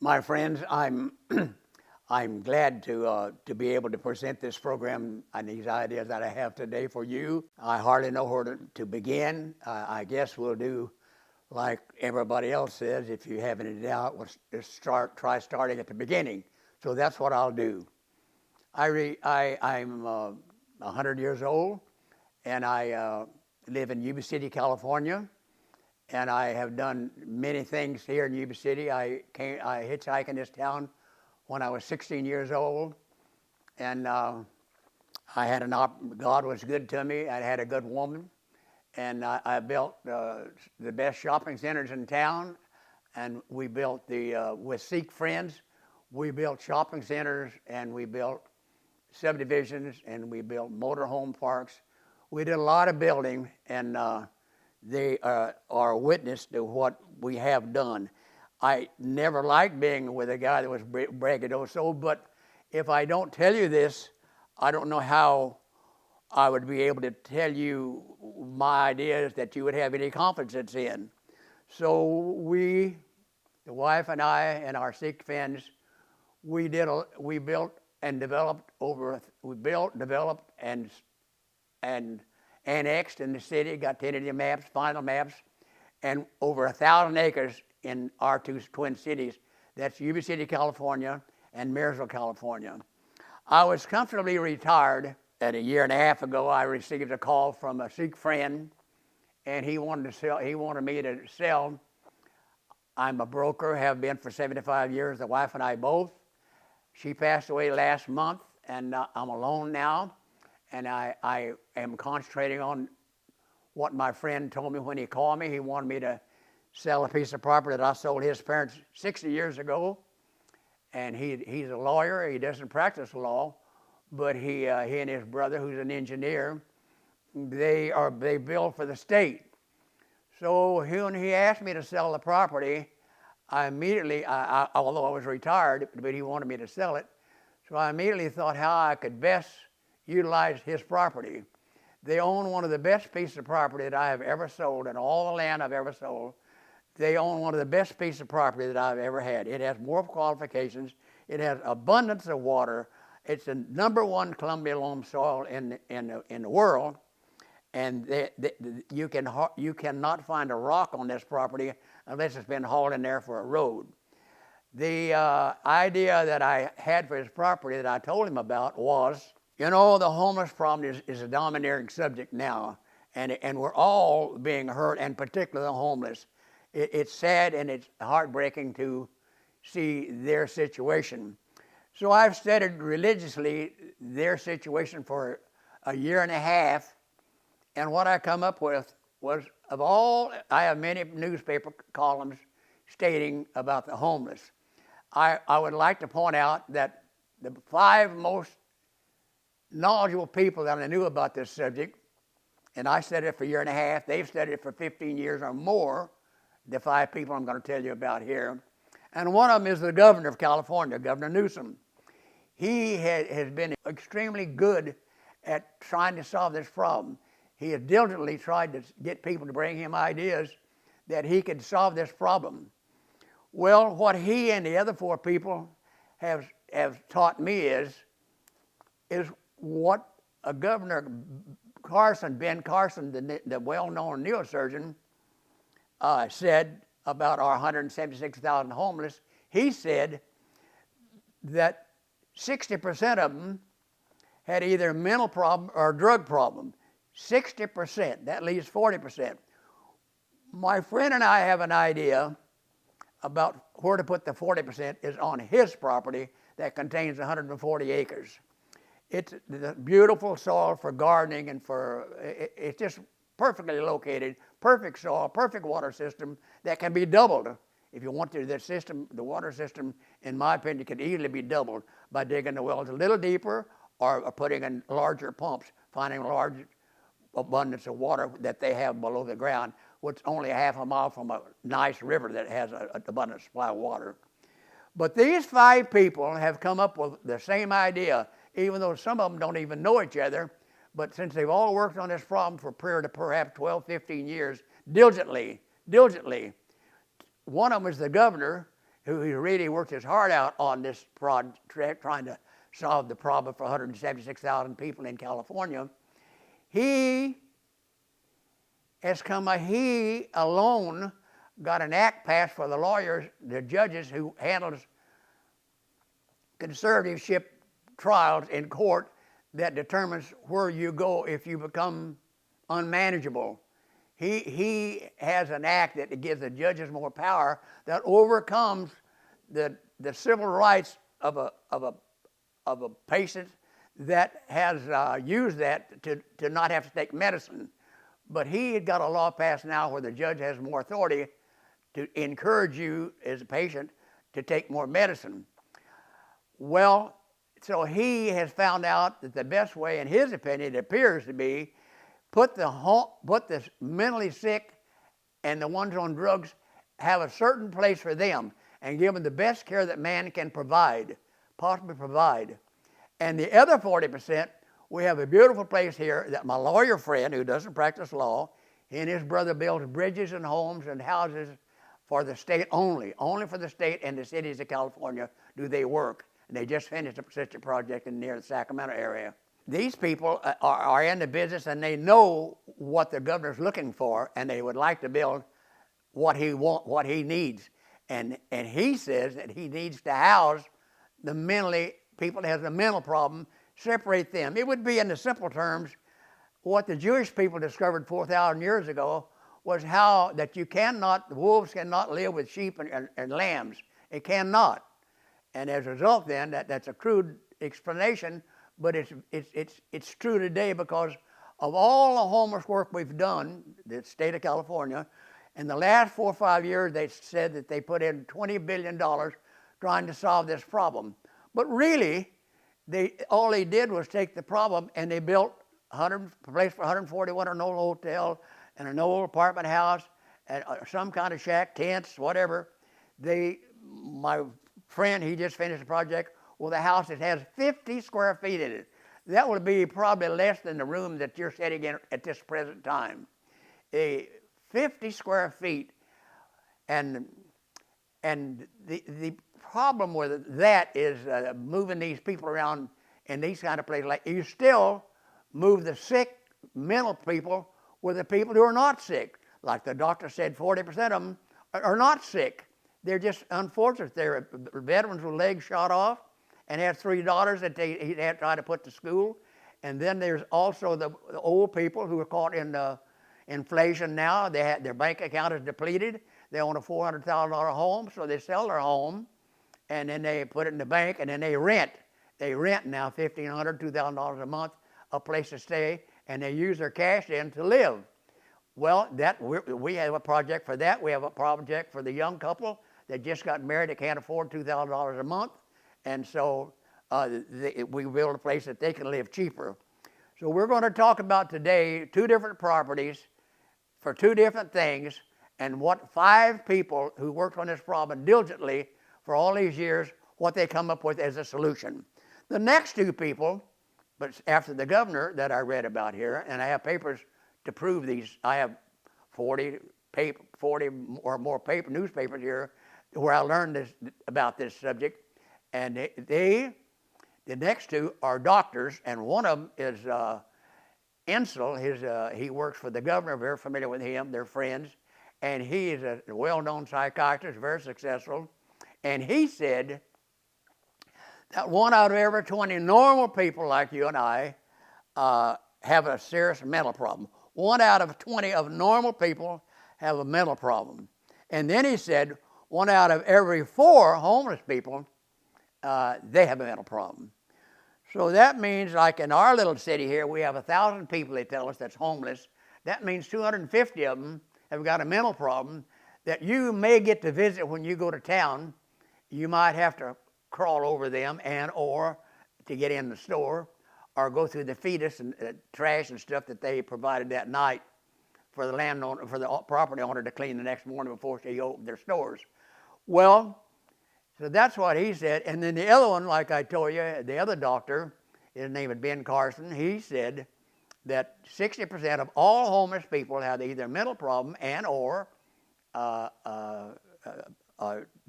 My friends, I'm I'm glad to be able to present this program and these ideas that I have today for you. I hardly know where to begin. I guess we'll do like everybody else says. If you have any doubt, we'll just try starting at the beginning. So that's what I'll do. I'm 100 years old, and I live in Yuba City, California. And I have done many things here in Yuba City. I hitchhiked in this town when I was 16 years old, and I had God was good to me. I had a good woman, and I built the best shopping centers in town, and we built with Sikh friends, we built shopping centers, and we built subdivisions, and we built motorhome parks. We did a lot of building, and they are a witness to what we have done. I never liked being with a guy that was braggadocio, but if I don't tell you this, I don't know how I would be able to tell you my ideas that you would have any confidence in. So the wife and I and our Sikh friends, we built and developed developed, and annexed in the city, got tentative maps, final maps, and over 1,000 acres in our two twin cities. That's Yuba City, California, and Marysville, California. I was comfortably retired, and a year and a half ago, I received a call from a Sikh friend, and he wanted me to sell. I'm a broker, have been for 75 years, the wife and I both. She passed away last month, and I'm alone now. And I am concentrating on what my friend told me when he called me. He wanted me to sell a piece of property that I sold his parents 60 years ago. And he's a lawyer. He doesn't practice law, but he and his brother, who's an engineer, they build for the state. So when he asked me to sell the property, I immediately, although I was retired, but he wanted me to sell it, so I immediately thought how I could best utilize his property. They own one of the best pieces of property that I have ever sold, and all the land I've ever sold. They own one of the best pieces of property that I've ever had. It has more qualifications. It has abundance of water. It's the #1 Columbia loam soil in the world, and you cannot find a rock on this property unless it's been hauled in there for a road. The idea that I had for his property that I told him about was, the homeless problem is a domineering subject now, and we're all being hurt, and particularly the homeless. It's sad and it's heartbreaking to see their situation. So I've studied religiously their situation for a year and a half, and what I come up with was, I have many newspaper columns stating about the homeless. I would like to point out that the 5 most knowledgeable people that I knew about this subject, and I studied it for a year and a half. They've studied it for 15 years or more, the 5 people I'm going to tell you about here. And one of them is the governor of California, Governor Newsom. He has been extremely good at trying to solve this problem. He has diligently tried to get people to bring him ideas that he could solve this problem. Well, what he and the other 4 people have taught me is what a Governor Ben Carson, the well-known neurosurgeon, said about our 176,000 homeless. He said that 60% of them had either a mental problem or a drug problem. 60%, that leaves 40%. My friend and I have an idea about where to put the 40% is on his property that contains 140 acres. It's the beautiful soil for gardening and it's just perfectly located, perfect soil, perfect water system that can be doubled. If you want to, the water system, in my opinion, can easily be doubled by digging the wells a little deeper or putting in larger pumps, finding large abundance of water that they have below the ground, which is only a half a mile from a nice river that has an abundant supply of water. But these 5 people have come up with the same idea, even though some of them don't even know each other. But since they've all worked on this problem for a period of perhaps 12, 15 years, diligently, one of them is the governor, who really worked his heart out on this project, trying to solve the problem for 176,000 people in California. He alone got an act passed for the lawyers, the judges who handles conservatorship trials in court, that determines where you go if you become unmanageable. He has an act that gives the judges more power, that overcomes the civil rights of a patient that has used that to not have to take medicine. But he had got a law passed now where the judge has more authority to encourage you as a patient to take more medicine. Well, so he has found out that the best way, in his opinion, it appears to be, put the mentally sick and the ones on drugs, have a certain place for them and give them the best care that man can possibly provide. And the other 40%, we have a beautiful place here that my lawyer friend, who doesn't practice law, he and his brother builds bridges and homes and houses for the state only for the state and the cities of California do they work. And they just finished such a project near the Sacramento area. These people are in the business, and they know what the governor's looking for, and they would like to build what he needs. And he says that he needs to house the people that have a mental problem, separate them. It would be, in the simple terms, what the Jewish people discovered 4,000 years ago was how that wolves cannot live with sheep and lambs. It cannot. And as a result then, that's a crude explanation, but it's true today because of all the homeless work we've done, the state of California. In the last 4 or 5 years, they said that they put in $20 billion trying to solve this problem. But really, all they did was take the problem and they built a place for 141, an old hotel and an old apartment house and some kind of shack, tents, whatever. My friend, he just finished a project with a house that has 50 square feet in it. That would be probably less than the room that you're sitting in at this present time. 50 square feet. And the problem with that is moving these people around in these kind of places. Like, you still move the sick mental people with the people who are not sick. Like the doctor said, 40% of them are not sick. They're just unfortunate. They're veterans with legs shot off and have 3 daughters that he had tried to put to school. And then there's also the old people who are caught in inflation now. Their bank account is depleted. They own a $400,000 home, so they sell their home, and then they put it in the bank, and then they rent. They rent now $1,500, $2,000 a month, a place to stay, and they use their cash then to live. Well, we have a project for that. We have a project for the young couple that just got married that can't afford $2,000 a month, and so we build a place that they can live cheaper. So we're going to talk about today 2 different properties for 2 different things, and what 5 people who worked on this problem diligently for all these years, what they come up with as a solution. The next 2 people, but after the governor that I read about here, and I have papers to prove these. I have 40 or more newspapers here where I learned about this subject, and the next 2 are doctors, and one of them is Insel. He works for the governor, very familiar with him, they're friends, and he is a well-known psychiatrist, very successful, and he said that 1 out of every 20 normal people like you and I have a serious mental problem. 1 out of 20 of normal people have a mental problem. And then he said 1 out of every 4 homeless people, they have a mental problem. So that means, like in our little city here, we have 1,000 people, they tell us, that's homeless. That means 250 of them have got a mental problem that you may get to visit when you go to town. You might have to crawl over them or to get in the store, or go through the fetus and trash and stuff that they provided that night for the landowner, for the property owner to clean the next morning before they opened their stores. Well, so that's what he said. And then the other one, like I told you, the other doctor, his name is Ben Carson, he said that 60% of all homeless people have either a mental problem and or a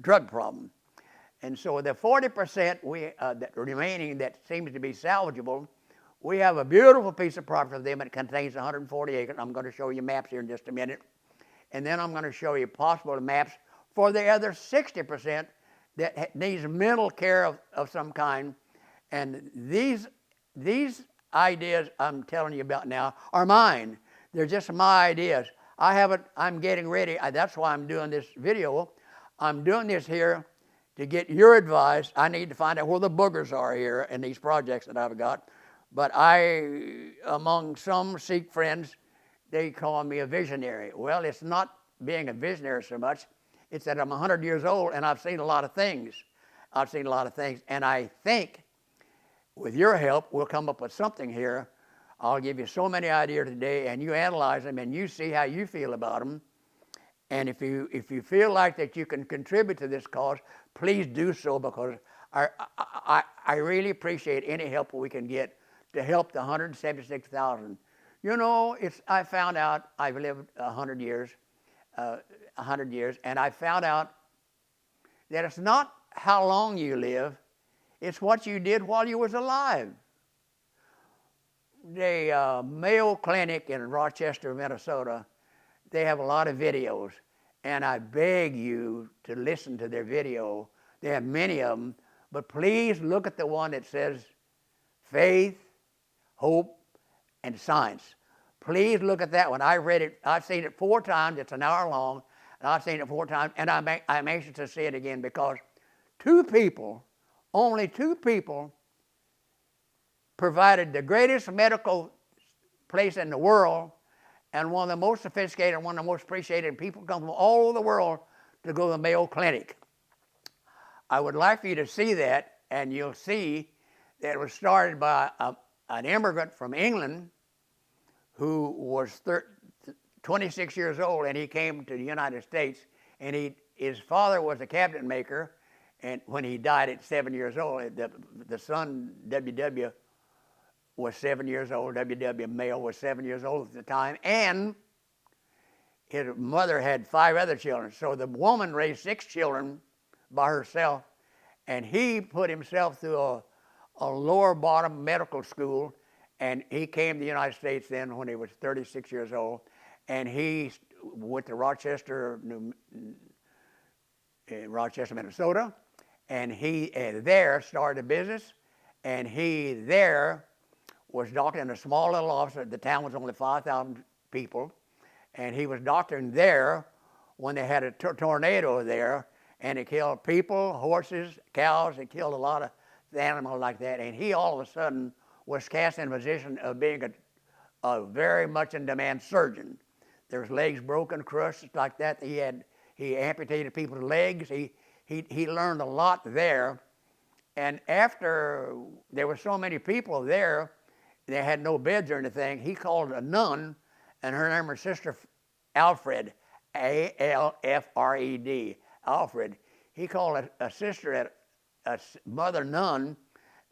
drug problem. And so the 40% that remaining that seems to be salvageable, we have a beautiful piece of property for them. It contains 140 acres. I'm going to show you maps here in just a minute. And then I'm going to show you possible maps for the other 60% that needs mental care of some kind. And these ideas I'm telling you about now are mine. They're just my ideas. I'm getting ready. That's why I'm doing this video. I'm doing this here to get your advice. I need to find out where the boogers are here in these projects that I've got. But among some Sikh friends, they call me a visionary. Well, it's not being a visionary so much. It's that I'm 100 years old and I've seen a lot of things. And I think with your help, we'll come up with something here. I'll give you so many ideas today, and you analyze them and you see how you feel about them. And if you feel like that you can contribute to this cause, please do so, because I really appreciate any help we can get to help the 176,000. You know, I found out I've lived 100 years, and I found out that it's not how long you live, it's what you did while you was alive. The Mayo Clinic in Rochester, Minnesota, they have a lot of videos, and I beg you to listen to their video. They have many of them, but please look at the one that says faith, hope, and science. Please look at that one. I read it. I've seen it 4 times. It's an hour long, and I've seen it 4 times, and I'm anxious to see it again, because only two people provided the greatest medical place in the world, and one of the most sophisticated and one of the most appreciated. People come from all over the world to go to the Mayo Clinic. I would like for you to see that, and you'll see that it was started by an immigrant from England who was 26 years old, and he came to the United States, and his father was a cabinet maker, and when he died at 7 years old, the son, W.W., was 7 years old. W.W. Mayo was 7 years old at the time, and his mother had 5 other children. So the woman raised 6 children by herself, and he put himself through a lower bottom medical school, and he came to the United States then when he was 36 years old, and he went to Rochester, Minnesota, and he there started a business, and he there was doctoring in a small little office. The town was only 5,000 people, and he was doctoring there when they had a tornado there, and it killed people, horses, cows. It killed a lot of animals like that, and he all of a sudden was cast in a position of being a very much in demand surgeon. There was legs broken, crushed like that. He amputated people's legs. He learned a lot there, and after there were so many people there, they had no beds or anything. He called a nun, and her name was Sister Alfred, A-L-F-R-E-D, Alfred. He called a sister, a mother nun,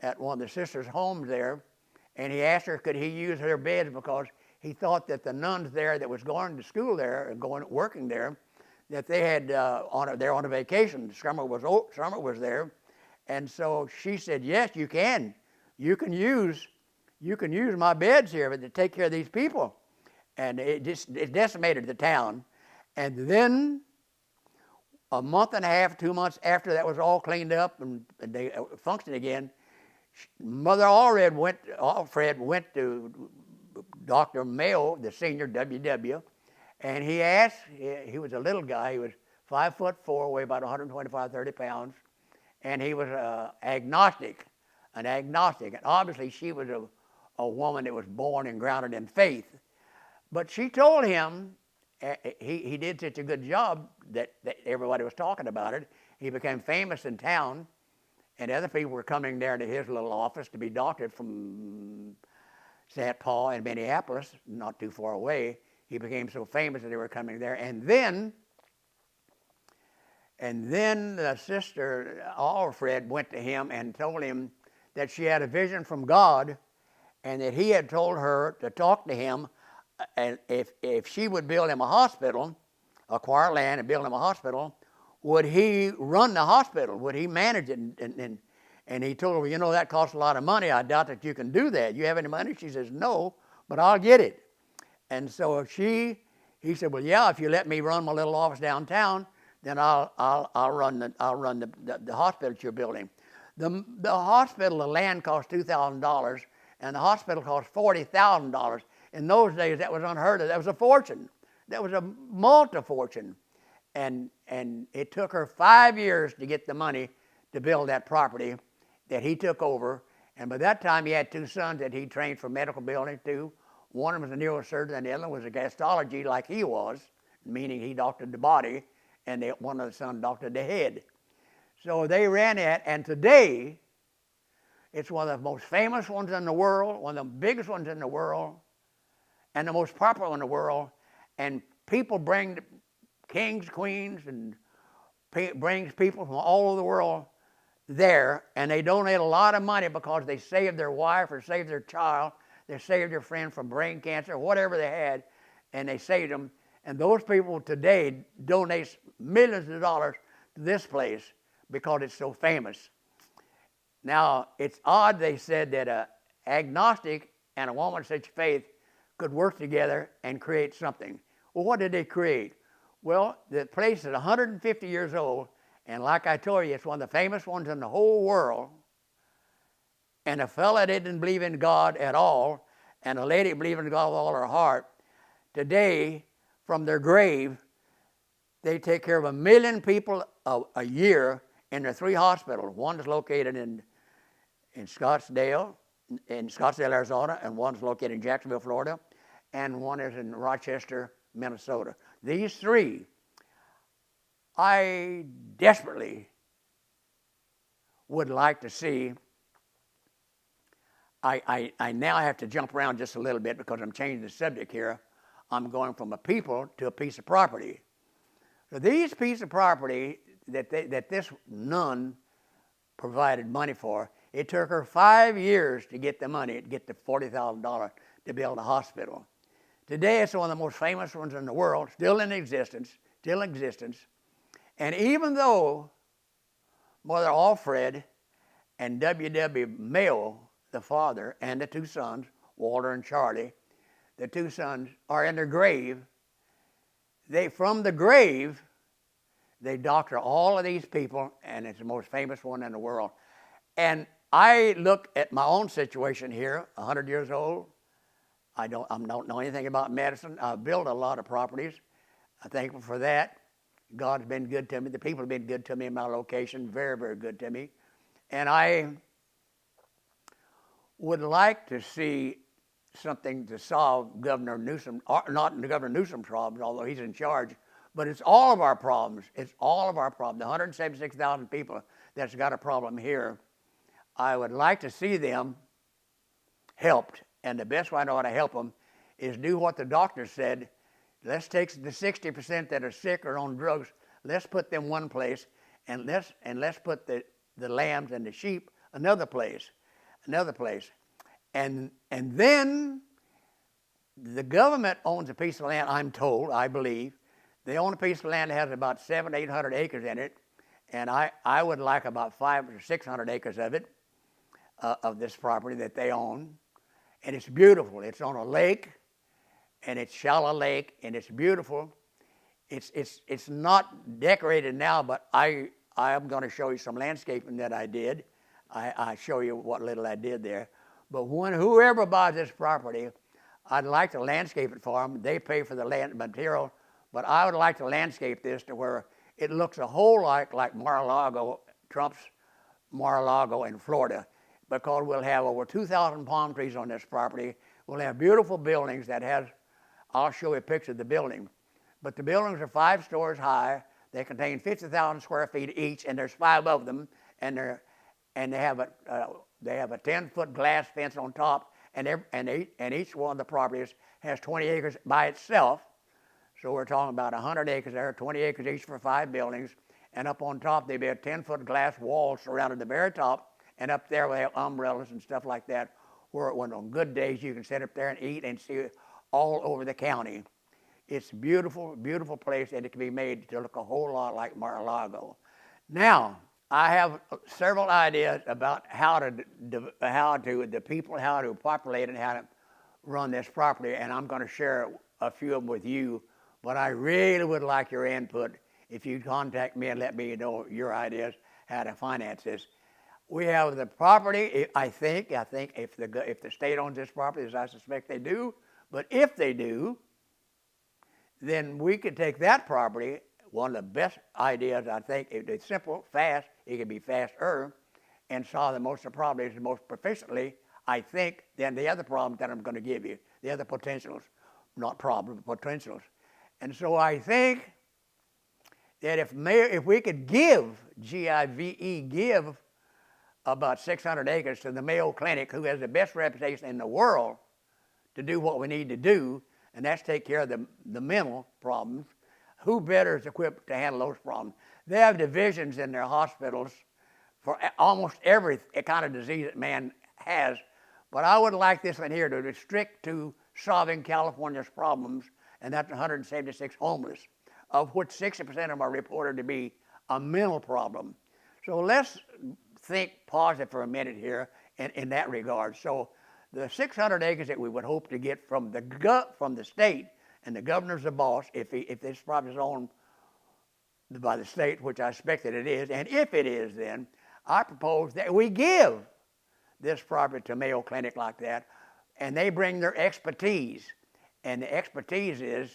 at one of the sisters' homes there, and he asked her could he use her beds, because he thought that the nuns there that was going to school there and working there, that they had they're on a vacation. Summer was there, and so she said, "Yes, you can. You can use my beds here to take care of these people." And it decimated the town. And then a month and a half, 2 months after that was all cleaned up and they functioned again, Mother Alfred went to Dr. Mayo, the senior, W.W., and he asked, he was a little guy, he was 5'4", weighed about 125, 30 pounds, and he was an agnostic. And obviously she was a woman that was born and grounded in faith. But she told him, he did such a good job that everybody was talking about it. He became famous in town, and other people were coming there to his little office to be doctored from St. Paul and Minneapolis, not too far away. He became so famous that they were coming there. And then the sister Alfred went to him and told him that she had a vision from God, and that he had told her to talk to him, and if she would build him a hospital, acquire land and build him a hospital, would he run the hospital? Would he manage it? And he told her, you know, that costs a lot of money. I doubt that you can do that. You have any money? She says, no, but I'll get it. And so he said, well, yeah, if you let me run my little office downtown, then I'll run the hospital that you're building. The hospital, the land cost $2,000, and the hospital cost $40,000. In those days, that was unheard of. That was a fortune. That was a multi-fortune. And it took her 5 years to get the money to build that property that he took over. And by that time, he had two sons that he trained for medical building too. One of them was a neurosurgeon, and the other was a gastology like he was, meaning he doctored the body, and one of the sons doctored the head. So they ran it, and today, it's one of the most famous ones in the world, one of the biggest ones in the world, and the most popular in the world. And people bring kings, queens, and brings people from all over the world there, and they donate a lot of money because they saved their wife or saved their child. They saved their friend from brain cancer, whatever they had, and they saved them. And those people today donate millions of dollars to this place because it's so famous. Now, it's odd they said that an agnostic and a woman of such faith could work together and create something. Well, what did they create? Well, the place is 150 years old, and like I told you, it's one of the famous ones in the whole world. And a fella didn't believe in God at all, and a lady believed in God with all her heart. Today, from their grave, they take care of 1 million people a year in their 3 hospitals. One is located in Scottsdale, Arizona, and one's located in Jacksonville, Florida, and one is in Rochester, Minnesota. These 3, I desperately would like to see. I now have to jump around just a little bit because I'm changing the subject here. I'm going from a people to a piece of property. So these pieces of property that this nun provided money for, it took her 5 years to get the money, to get the $40,000 to build a hospital. Today, it's one of the most famous ones in the world, still in existence. And even though Mother Alfred and W.W. Mayo, the father, and the 2 sons, Walter and Charlie, the 2 sons are in their grave, from the grave, they doctor all of these people, and it's the most famous one in the world. And I look at my own situation here, 100 years old. I don't know anything about medicine. I've built a lot of properties. I'm thankful for that. God's been good to me. The people have been good to me in my location, very, very good to me. And I would like to see something to solve Governor Newsom, not Governor Newsom's problems, although he's in charge, but it's all of our problems. It's all of our problems. The 176,000 people that's got a problem here, I would like to see them helped. And the best way I know how to help them is do what the doctor said. Let's take the 60% that are sick or on drugs, let's put them one place, and let's put the lambs and the sheep another place. And then the government owns a piece of land, I'm told, I believe. They own a piece of land that has about 700 to 800 acres in it, and I would like about 500 or 600 acres of it, of this property that they own. And it's beautiful. It's on a lake, and it's shallow lake, and it's beautiful. It's not decorated now, but I am going to show you some landscaping that I did. I show you what little I did there. But whoever buys this property, I'd like to landscape it for them. They pay for the land material, but I would like to landscape this to where it looks a whole lot like Mar-a-Lago, Trump's Mar-a-Lago in Florida, because we'll have over 2,000 palm trees on this property. We'll have beautiful buildings I'll show you a picture of the building. But the buildings are 5 stories high. They contain 50,000 square feet each, and there's 5 of them, and they have a 10-foot glass fence on top, and each one of the properties has 20 acres by itself. So we're talking about 100 acres there, 20 acres each for 5 buildings, and up on top there'd be a 10-foot glass wall surrounded the very top, and up there we have umbrellas and stuff like that, where when on good days you can sit up there and eat and see all over the county. It's a beautiful, beautiful place, and it can be made to look a whole lot like Mar-a-Lago. Now, I have several ideas about how to populate and how to run this properly, and I'm going to share a few of them with you. But I really would like your input if you contact me and let me know your ideas how to finance this. We have the property. I think if the state owns this property, as I suspect they do, but if they do, then we could take that property. One of the best ideas, I think, it's simple, fast. It can be faster, and solve the most of the problems most proficiently, I think, than the other problems that I'm going to give you. The other potentials, not problems, potentials. And so I think that if we could give about 600 acres to the Mayo Clinic, who has the best reputation in the world to do what we need to do, and that's take care of the mental problems. Who better is equipped to handle those problems? They have divisions in their hospitals for almost every kind of disease that man has, but I would like this one here to restrict to solving California's problems, and that's 176 homeless, of which 60% of them are reported to be a mental problem. So let's think positive for a minute here in that regard. So the 600 acres that we would hope to get from the state, and the governor's the boss, if this property is owned by the state, which I expect that it is, and if it is, then I propose that we give this property to Mayo Clinic like that, and they bring their expertise. And the expertise is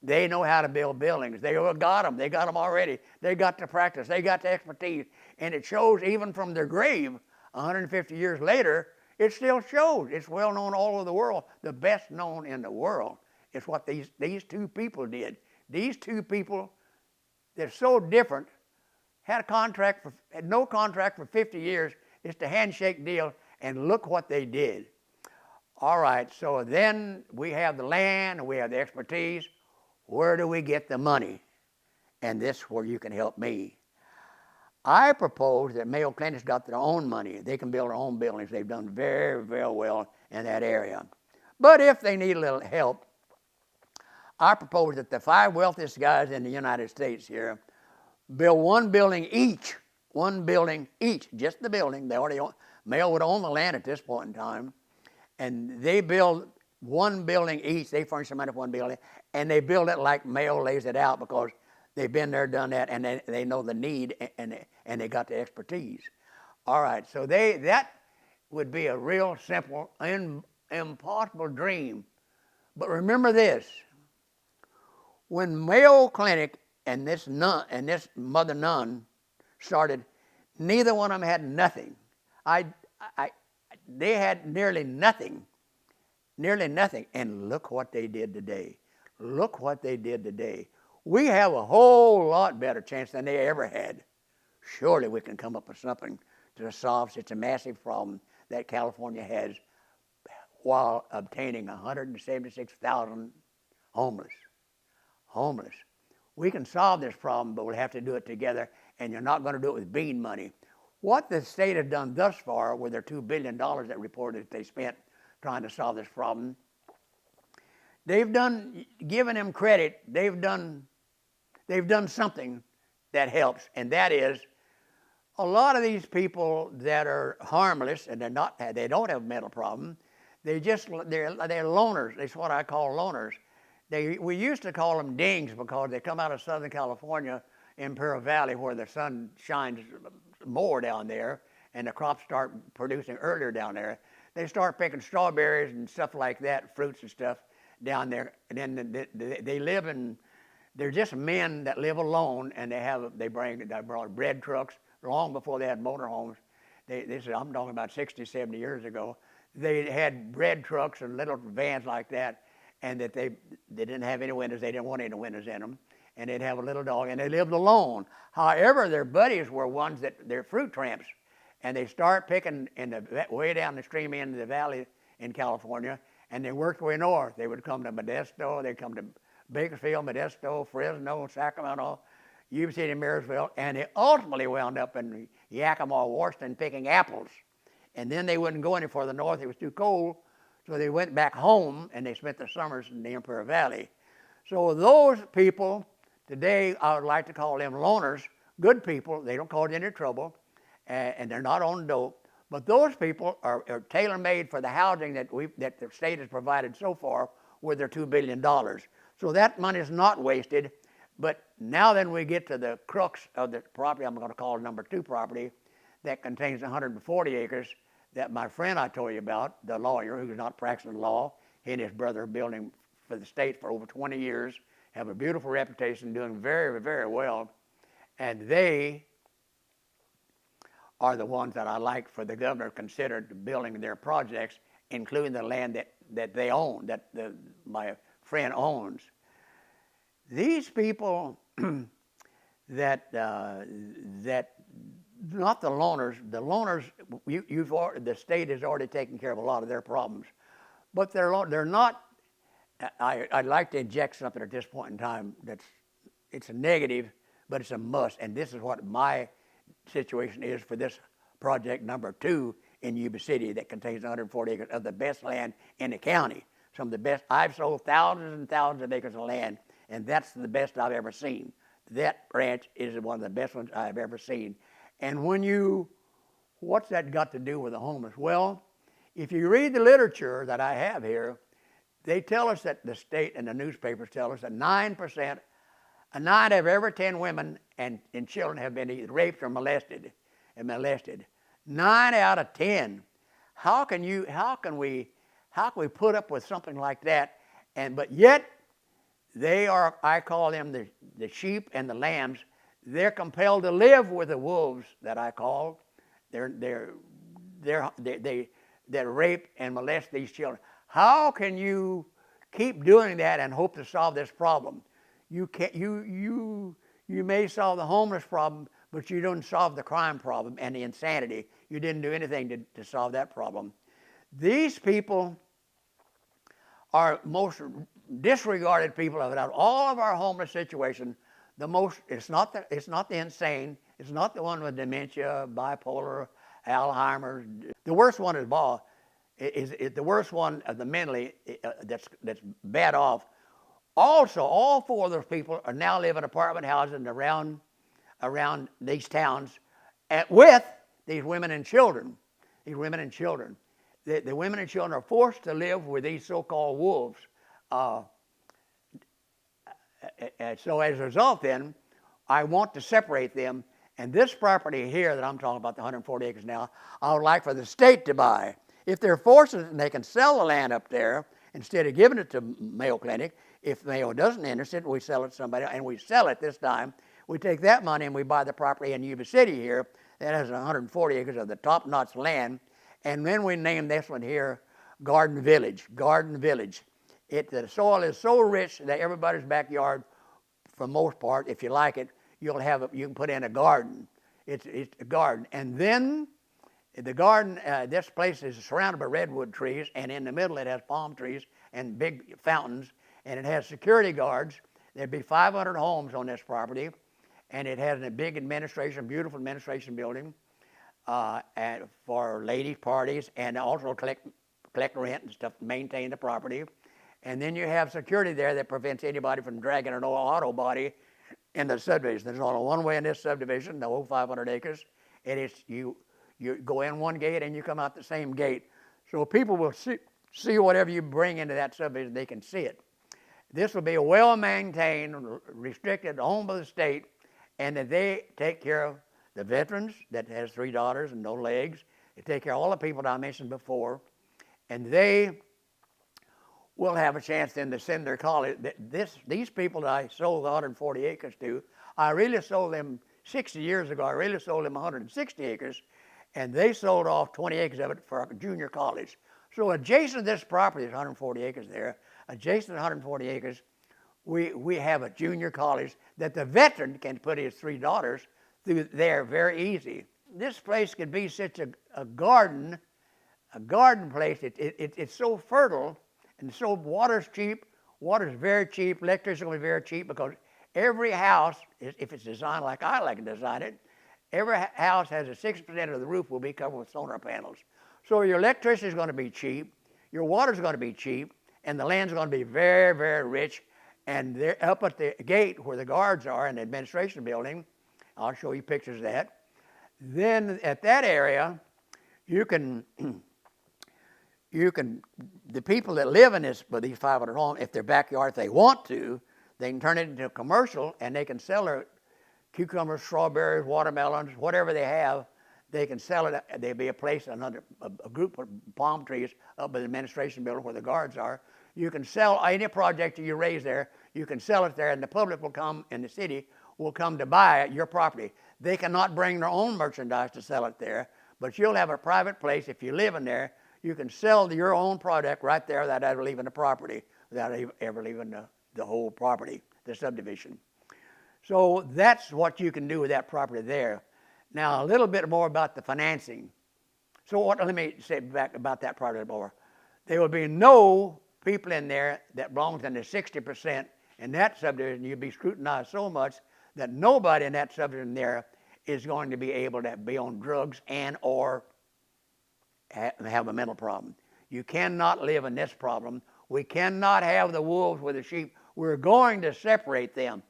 they know how to build buildings. They got them. They got them already. They got the practice. They got the expertise. And it shows even from their grave 150 years later, it still shows. It's well known all over the world. The best known in the world is what these two people did. These two people, they're so different, had no contract for 50 years. It's a handshake deal, and look what they did. All right, so then we have the land, and we have the expertise. Where do we get the money? And this is where you can help me. I propose that Mayo Clinic's got their own money. They can build their own buildings. They've done very, very well in that area. But if they need a little help, I propose that the 5 wealthiest guys in the United States here build one building each, just the building. They already own, Mayo would own the land at this point in time, and they build one building each. They furnish the money for one building, and they build it like Mayo lays it out because they've been there, done that, and they know the need, and they got the expertise. All right, so that would be a real simple, impossible dream. But remember this: when Mayo Clinic and this mother nun started, neither one of them had nothing. They had nearly nothing, and look what they did today. Look what they did today. We have a whole lot better chance than they ever had. Surely we can come up with something to solve such a massive problem that California has while obtaining 176,000 homeless. We can solve this problem, but we'll have to do it together, and you're not going to do it with bean money. What the state has done thus far with their $2 billion that reported that they spent trying to solve this problem, they've done, given them credit, they've done something that helps, and that is a lot of these people that are harmless and they don't have a mental problem. They're loners. That's what I call loners. We used to call them dings because they come out of Southern California, Imperial Valley, where the sun shines more down there, and the crops start producing earlier down there. They start picking strawberries and stuff like that, fruits and stuff down there, and then they live in. They're just men that live alone, and they brought bread trucks long before they had motorhomes. I'm talking about 60, 70 years ago. They had bread trucks and little vans like that, and that they didn't have any windows. They didn't want any windows in them, and they'd have a little dog, and they lived alone. However, their buddies were ones they're fruit tramps, and they start picking way down the stream end of the valley in California, and they worked way north. They would come to Modesto, they'd come to Bakersfield, Modesto, Fresno, Sacramento, Yuba City, Marysville, and they ultimately wound up in Yakima, Washington, picking apples. And then they wouldn't go any further north. It was too cold, so they went back home, and they spent their summers in the Imperial Valley. So those people, today I would like to call them loners, good people. They don't cause any trouble, and they're not on dope. But those people are tailor-made for the housing that the state has provided so far with their $2 billion. So that money is not wasted. But now then we get to the crux of the property I'm going to call number 2 property that contains 140 acres that my friend I told you about, the lawyer who's not practicing law, he and his brother are building for the state for over 20 years, have a beautiful reputation, doing very, very well. And they are the ones that I like for the governor to consider building their projects, including the land that they own, that my friend owns. These people that not the loners. The loners, the state has already taken care of a lot of their problems, but they're not. I'd like to inject something at this point in time it's a negative, but it's a must, and this is what my situation is for this project number 2 in Yuba City that contains 140 acres of the best land in the county. Some of the best. I've sold thousands and thousands of acres of land, and that's the best I've ever seen. That ranch is one of the best ones I've ever seen. And what's that got to do with the homeless? Well, if you read the literature that I have here, they tell us that the state and the newspapers tell us that 9%, 9 of every 10 women and children have been either raped or molested. 9 out of 10. How can we put up with something like that? But yet they are, I call them the sheep and the lambs. They're compelled to live with the wolves that I call. They rape and molest these children. How can you keep doing that and hope to solve this problem? You may solve the homeless problem, but you don't solve the crime problem and the insanity. You didn't do anything to solve that problem. These people are most disregarded people of all of our homeless situation. It's not the insane. It's not the one with dementia, bipolar, Alzheimer's. The worst one is the worst one of the mentally that's bad off. Also, all 4 of those people are now living in apartment houses around these towns with these women and children. The women and children are forced to live with these so-called wolves. So as a result then, I want to separate them. And this property here that I'm talking about, the 140 acres now, I would like for the state to buy. If they're forced, they can sell the land up there instead of giving it to Mayo Clinic. If Mayo doesn't interest it, we sell it to somebody, and we sell it this time. We take that money and we buy the property in Yuba City here that has 140 acres of the top-notch land, and then we name this one here Garden Village. Garden Village. The soil is so rich that everybody's backyard, for the most part, if you like it, you can put in a garden. It's a garden, and then the garden. This place is surrounded by redwood trees, and in the middle it has palm trees and big fountains, and it has security guards. There'd be 500 homes on this property, and it has a big beautiful administration building, and for ladies' parties, and also collect rent and stuff, maintain the property. And then you have security there that prevents anybody from dragging an old auto body in the subdivision. There's only one way in this subdivision, the whole 500 acres, and it's you go in one gate and you come out the same gate. So people will see whatever you bring into that subdivision, they can see it. This will be a well-maintained, restricted home of the state, and that they take care of the veterans that has 3 daughters and no legs. They take care of all the people that I mentioned before, and they will have a chance then to send their college. These people that I sold 140 acres to, I really sold them 60 years ago. I really sold them 160 acres, and they sold off 20 acres of it for a junior college. So adjacent to this property, there's 140 acres there. Adjacent to 140 acres, we have a junior college that the veteran can put his 3 daughters through there very easy. This place could be such a garden place. It's so fertile, and so water's cheap. Water's very cheap. Electricity will be very cheap because every house, if it's designed like I like to design it, every house has 60% of the roof will be covered with solar panels. So your electricity is going to be cheap, your water is going to be cheap, and the land's going to be very, very rich. And they're up at the gate where the guards are in the administration building. I'll show you pictures of that. Then at that area, you can, the people that live in these 500 homes, if their backyard, if they want to, they can turn it into a commercial and they can sell their cucumbers, strawberries, watermelons, whatever they have. They can sell it. There'll be a place, a group of palm trees up by the administration building where the guards are. You can sell any project that you raise there, you can sell it there, and the public will come, and the city will come to buy your property. They cannot bring their own merchandise to sell it there, but you'll have a private place. If you live in there, you can sell your own product right there without ever leaving the property, without ever leaving the whole property, the subdivision. So that's what you can do with that property there. Now, a little bit more about the financing. So let me say back about that property more. There will be no people in there that belongs in the 60% in that subdivision. You'll be scrutinized so much that nobody in that subdivision there is going to be able to be on drugs and or have a mental problem. You cannot live in this problem. We cannot have the wolves with the sheep. We're going to separate them.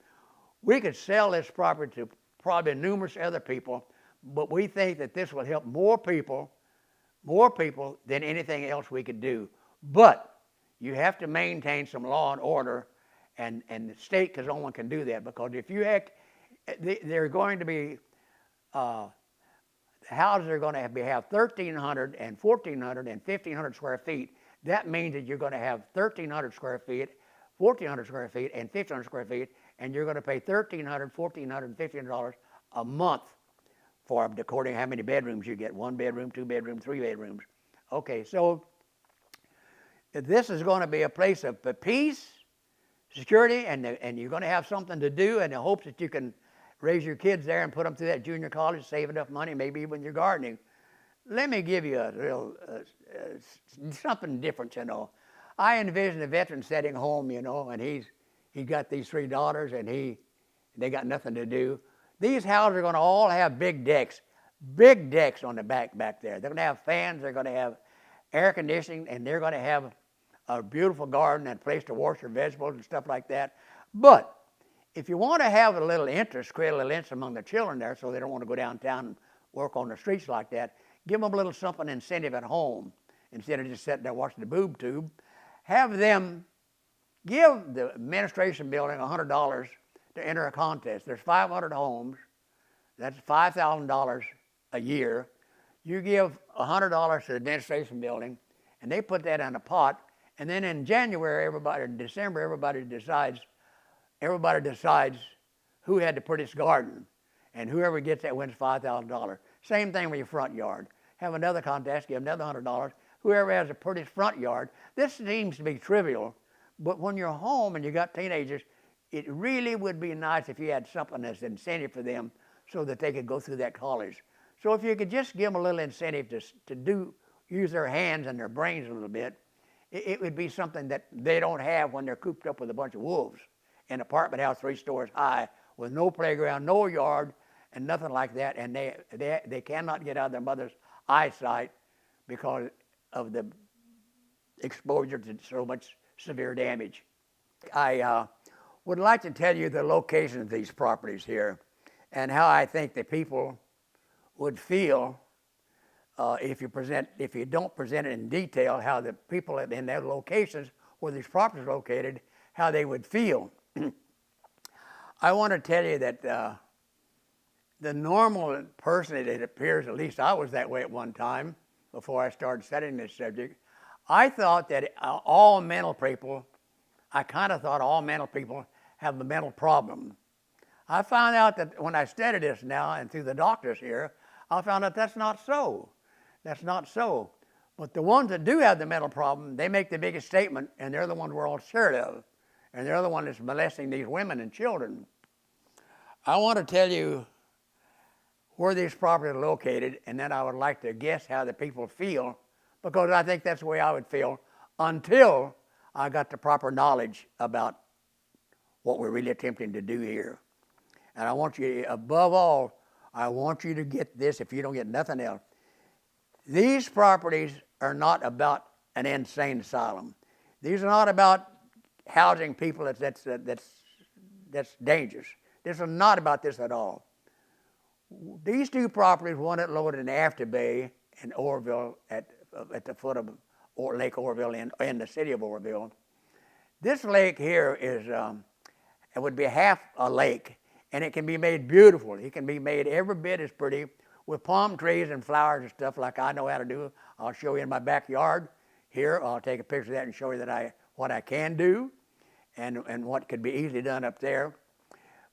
We could sell this property to probably numerous other people, but we think that this will help more people than anything else we could do. But you have to maintain some law and order, and the state, because no one can do that. Because if you act, they're going to be, the houses are going to have 1,300 and 1,400 and 1,500 square feet. That means that you're going to have 1,300 square feet, 1,400 square feet, and 1,500 square feet, and you're going to pay $1,300, $1,400, and $1,500 a month for them, according to how many bedrooms you get. 1 bedroom, 2 bedrooms, 3 bedrooms. Okay, so this is going to be a place of peace, security, and you're going to have something to do in the hopes that you can raise your kids there and put them through that junior college, save enough money, maybe even your gardening. Let me give you a real, something different, you know. I envision a veteran sitting home, you know, and he got these 3 daughters, and they got nothing to do. These houses are going to all have big decks on the back there. They're going to have fans, they're going to have air conditioning, and they're going to have a beautiful garden and a place to wash your vegetables and stuff like that. But if you want to have a little interest, create a little interest among the children there so they don't want to go downtown and work on the streets like that, give them a little something incentive at home instead of just sitting there watching the boob tube. Have them give the administration building $100 to enter a contest. There's 500 homes. That's $5,000 a year. You give $100 to the administration building, and they put that in a pot. And then in January, December, everybody decides who had the prettiest garden, and whoever gets that wins $5,000. Same thing with your front yard. Have another contest, give another $100. Whoever has the prettiest front yard. This seems to be trivial, but when you're home and you got teenagers, it really would be nice if you had something as incentive for them so that they could go through that college. So if you could just give them a little incentive to use their hands and their brains a little bit, it would be something that they don't have when they're cooped up with a bunch of wolves in an apartment house 3 stories high with no playground, no yard, and nothing like that. And they cannot get out of their mother's eyesight because of the exposure to so much severe damage. I would like to tell you the location of these properties here and how I think the people would feel if you don't present it in detail, how the people in their locations where these properties are located, how they would feel. I want to tell you that the normal person, it appears, at least I was that way at one time before I started studying this subject, I thought that all mental people have a mental problem. I found out that when I studied this now and through the doctors here, I found out that's not so. That's not so. But the ones that do have the mental problem, they make the biggest statement, and they're the ones we're all scared of. And they're the one that's molesting these women and children. I want to tell you where these properties are located, and then I would like to guess how the people feel, because I think that's the way I would feel until I got the proper knowledge about what we're really attempting to do here. And I want you, above all, I want you to get this if you don't get nothing else. These properties are not about an insane asylum. These are not about housing people that's dangerous. This is not about this at all. These two properties, one at located in Afterbay and Oroville at the foot of Lake Oroville in the city of Oroville. This lake here is, it would be half a lake, and it can be made beautiful. It can be made every bit as pretty with palm trees and flowers and stuff like I know how to do. I'll show you in my backyard here. I'll take a picture of that and show you what I can do and what could be easily done up there.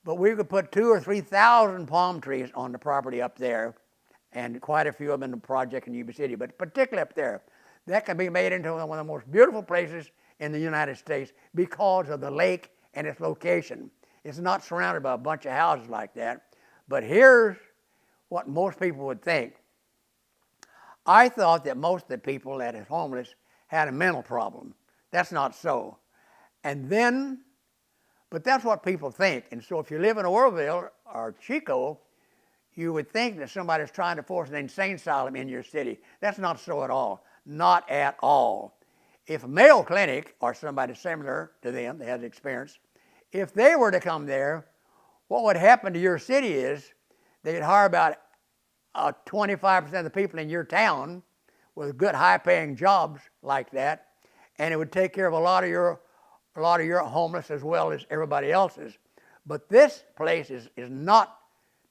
But we could put 2,000 or 3,000 palm trees on the property up there, and quite a few of them in the project in Yuba City, but particularly up there. That can be made into one of the most beautiful places in the United States because of the lake and its location. It's not surrounded by a bunch of houses like that. But here's what most people would think. I thought that most of the people that is homeless had a mental problem. That's not so. But that's what people think. And so if you live in Oroville or Chico, you would think that somebody's trying to force an insane asylum in your city. That's not so at all. Not at all. If Mayo Clinic or somebody similar to them that has experience, if they were to come there, what would happen to your city is they'd hire about 25% of the people in your town with good high-paying jobs like that, and it would take care of a lot of your homeless as well as everybody else's. But this place is not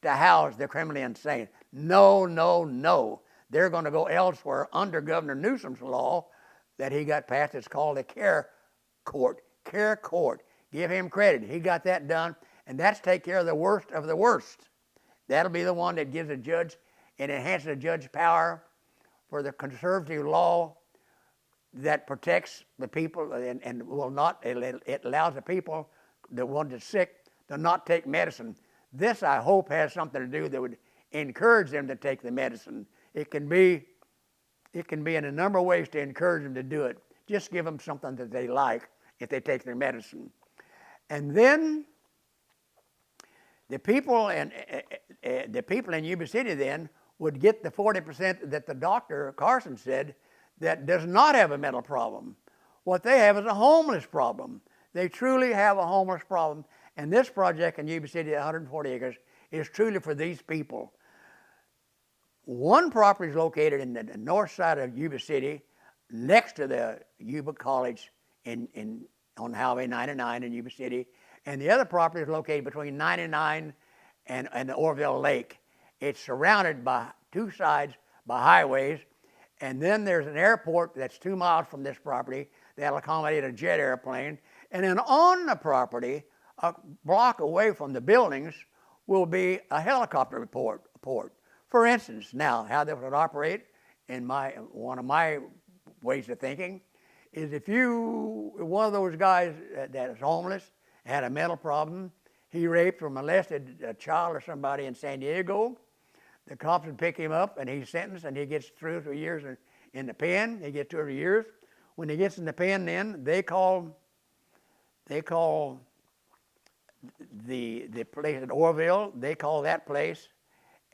to house the criminally insane. No, no, no. They're going to go elsewhere under Governor Newsom's law that he got passed. It's called the Care Court. Care Court. Give him credit. He got that done, and that's take care of the worst of the worst. That'll be the one that gives a judge and enhances a judge's power for the conservative law that protects the people and will not, it allows the people, the ones that's sick, to not take medicine. This, I hope, has something to do that would encourage them to take the medicine. It can be in a number of ways to encourage them to do it. Just give them something that they like if they take their medicine. And then the people in Yuba City then would get the 40% that the doctor, Carson, said that does not have a mental problem. What they have is a homeless problem. They truly have a homeless problem. And this project in Yuba City, 140 acres, is truly for these people. One property is located in the north side of Yuba City, next to the Yuba College on Highway 99 in Yuba City, and the other property is located between 99 and the Oroville Lake. It's surrounded by two sides by highways, and then there's an airport that's 2 miles from this property that'll accommodate a jet airplane, and then on the property, a block away from the buildings, will be a helicopter port. For instance, now, how this would operate in one of my ways of thinking is if one of those guys that is homeless, had a mental problem, he raped or molested a child or somebody in San Diego, the cops would pick him up and he's sentenced and he gets 2 or 3 years in the pen. He gets 2 or 3 years. When he gets in the pen, then they call the place at Oroville, they call that place,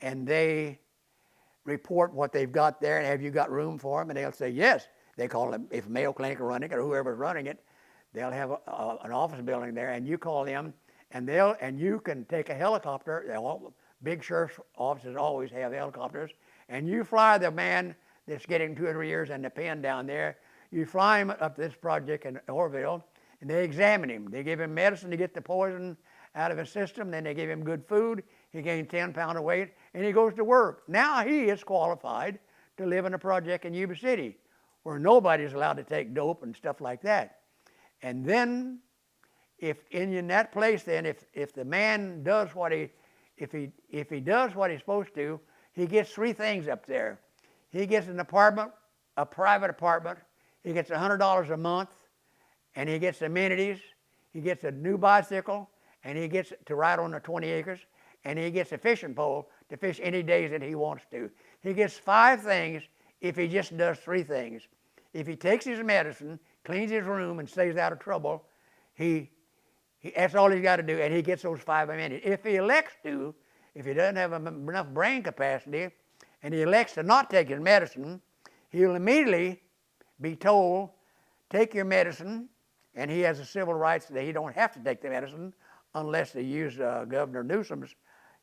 and they report what they've got there, and have you got room for them? And they'll say yes. They call them, if Mayo Clinic are running it or whoever's running it, they'll have an office building there, and you call them, and you can take a helicopter. Big sheriff's offices always have helicopters, and you fly the man that's getting 2 or 3 years in the pen down there. You fly him up this project in Oroville, and they examine him. They give him medicine to get the poison out of his system. Then they give him good food. He gained 10 pounds of weight, and he goes to work. Now he is qualified to live in a project in Yuba City, where nobody's allowed to take dope and stuff like that. And then, if in that place, then if the man does what he does what he's supposed to, he gets 3 things up there. He gets an apartment, a private apartment. He gets $100 a month, and he gets amenities. He gets a new bicycle, and he gets to ride on the 20 acres, and he gets a fishing pole to fish any days that he wants to. He gets 5 things if he just does 3 things. If he takes his medicine, cleans his room, and stays out of trouble, that's all he's got to do, and he gets those 5 amenities. If he elects to, if he doesn't have enough brain capacity, and he elects to not take his medicine, he'll immediately be told, take your medicine, and he has the civil rights that he don't have to take the medicine unless they use Governor Newsom's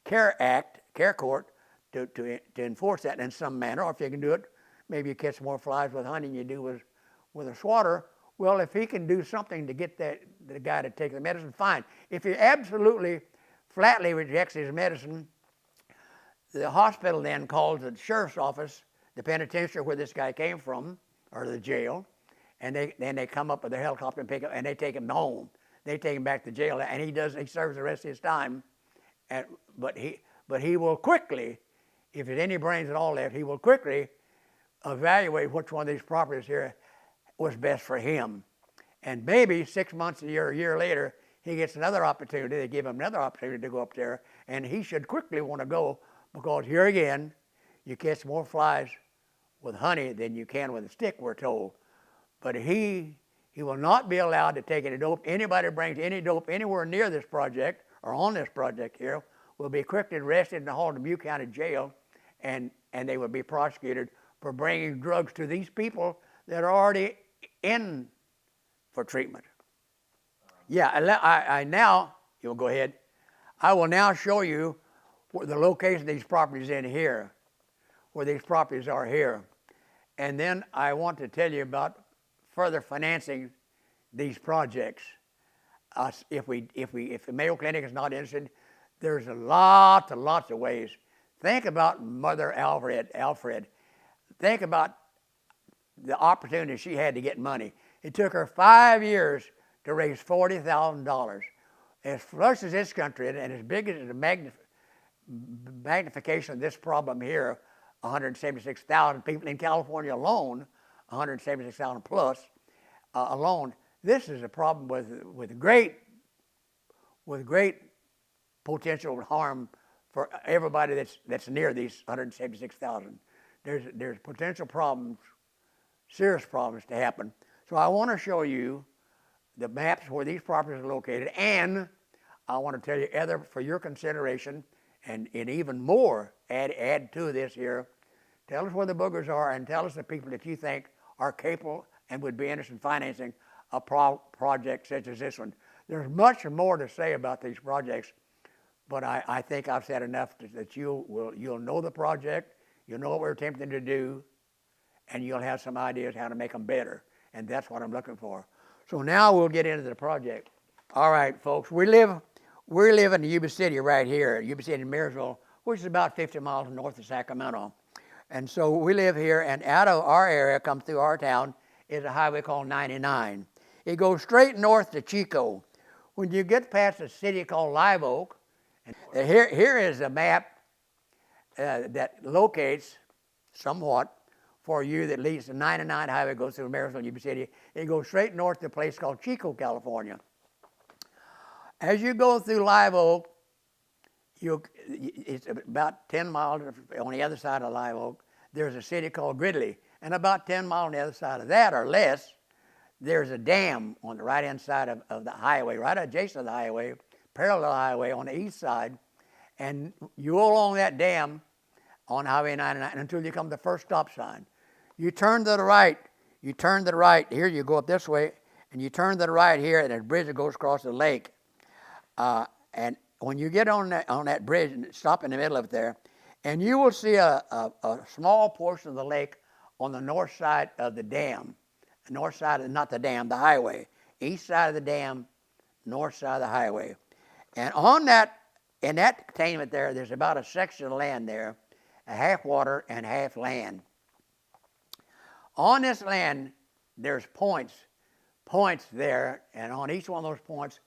care court to enforce that in some manner. Or if you can do it, maybe you catch more flies with honey than you do with a swatter. Well, if he can do something to get the guy to take the medicine, fine. If he absolutely flatly rejects his medicine, the hospital then calls the sheriff's office, the penitentiary where this guy came from, or the jail, and they come up with their helicopter and pick him, and they take him home. They take him back to jail, and he serves the rest of his time. But he will quickly, if there's any brains at all left, he will quickly evaluate which one of these properties here was best for him. And maybe 6 months, a year later, he gets another opportunity. They give him another opportunity to go up there, and he should quickly want to go, because here again, you catch more flies with honey than you can with a stick, we're told. But he will not be allowed to take any dope. Anybody who brings any dope anywhere near this project or on this project here will be quickly arrested and hauled to Butte County Jail, and they will be prosecuted for bringing drugs to these people that are already in for treatment. Yeah, I now, you'll go ahead. I will now show you where the location of these properties in here, where these properties are here. And then I want to tell you about further financing these projects. If the Mayo Clinic is not interested, there's lots of ways. Think about Mother Alfred. Think about the opportunity she had to get money. It took her 5 years to raise $40,000. As flush as this country and as big as the magnification of this problem here, 176,000 people in California alone, 176,000 plus alone. This is a problem with great potential harm for everybody that's near these 176,000. There's potential problems, serious problems to happen. So I want to show you the maps where these properties are located, and I want to tell you other for your consideration, and even more add to this here. Tell us where the boogers are, and tell us the people that you think are capable and would be interested in financing a project such as this one. There's much more to say about these projects, but I think I've said enough that you'll know the project, you'll know what we're attempting to do, and you'll have some ideas how to make them better. And that's what I'm looking for. So now we'll get into the project. All right, folks, we live in Yuba City right here, Yuba City, Marysville, which is about 50 miles north of Sacramento. And so we live here, and out of our area, come through our town, is a highway called 99. It goes straight north to Chico. When you get past a city called Live Oak, and here is a map that locates somewhat for you that leads to 99 highway, goes through Marysville, Yuba City. It goes straight north to a place called Chico, California. As you go through Live Oak, it's about 10 miles on the other side of Live Oak. There's a city called Gridley. And about 10 miles on the other side of that or less, there's a dam on the right-hand side of the highway, right adjacent to the highway, parallel highway on the east side. And you go along that dam on Highway 99 until you come to the first stop sign. You turn to the right. Here you go up this way, and you turn to the right here, and there's a bridge that goes across the lake. And when you get on that bridge and stop in the middle of it there, and you will see a small portion of the lake on the north side of the dam. North side of, not the dam, the highway. East side of the dam, north side of the highway. And in that containment there's about a section of land there, half water and half land. On this land, there's points there, and on each one of those points,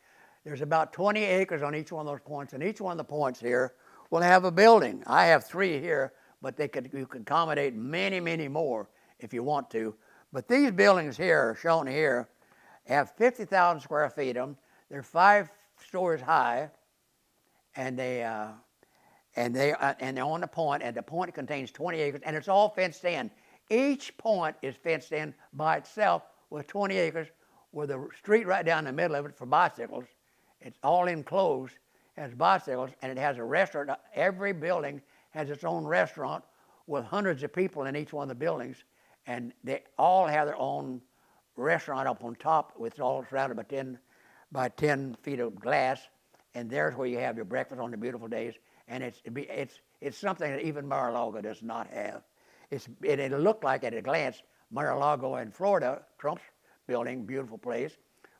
there's about 20 acres on each one of those points, and each one of the points here will have a building. I have 3 here, but you can accommodate many, many more if you want to. But these buildings here, shown here, have 50,000 square feet of them. They're 5 stories high, and they're on the point, and the point contains 20 acres, and it's all fenced in. Each point is fenced in by itself with 20 acres, with a street right down the middle of it for bicycles. It's all enclosed, has bicycles, and it has a restaurant. Every building has its own restaurant with hundreds of people in each one of the buildings, and they all have their own restaurant up on top, with all surrounded by 10 feet of glass, and there's where you have your breakfast on the beautiful days. And it's something that even Mar-a-Lago does not have. It'll look like at a glance Mar-a-Lago in Florida, Trump's building, beautiful place,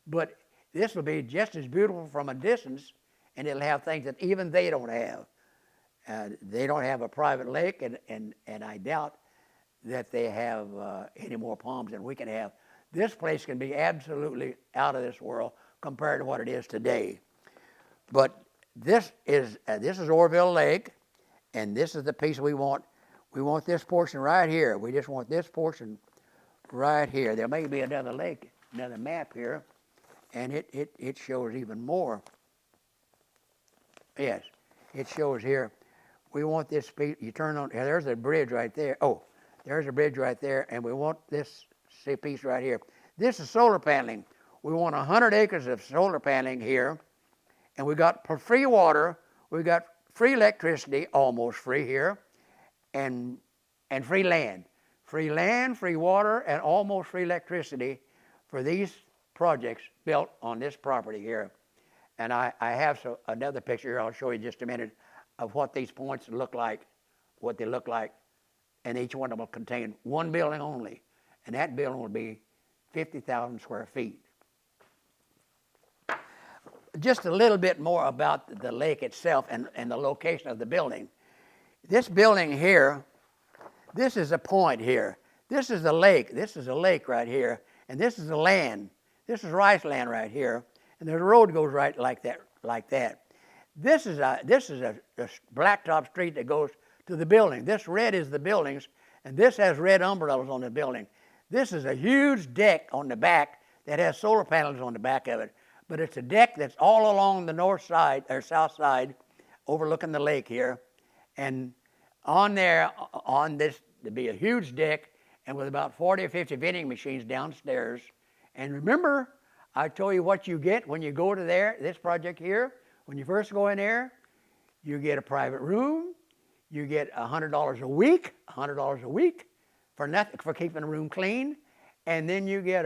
but this will be just as beautiful from a distance, and it'll have things that even they don't have. They don't have a private lake, and I doubt that they have any more palms than we can have. This place can be absolutely out of this world compared to what it is today. But this is Orville Lake, and this is the piece we want. We want this portion right here. We just want this portion right here. There may be another lake, another map here, and it shows even more. Yes, it shows here. We want this piece. You turn on. There's a bridge right there. Oh, there's a bridge right there, and we want this piece right here. This is solar paneling. We want 100 acres of solar paneling here, and we got free water. We got free electricity, almost free here, and free land. Free land, free water, and almost free electricity for these projects built on this property here. And I have another picture here I'll show you in just a minute of what these points look like, what they look like, and each one of them will contain one building only, and that building will be 50,000 square feet. Just a little bit more about the lake itself and the location of the building. This building here, this is a point here. This is the lake. This is a lake right here, and this is the land. This is rice land right here, and there's a road goes right like that. This is a blacktop street that goes to the building. This red is the buildings, and this has red umbrellas on the building. This is a huge deck on the back that has solar panels on the back of it, but it's a deck that's all along the north side or south side, overlooking the lake here, and on this there'd be a huge deck, and with about 40 or 50 vending machines downstairs. And remember, I told you what you get when you go to this project here. When you first go in there, you get a private room. You get $100 a week, for nothing, for keeping the room clean. And then you get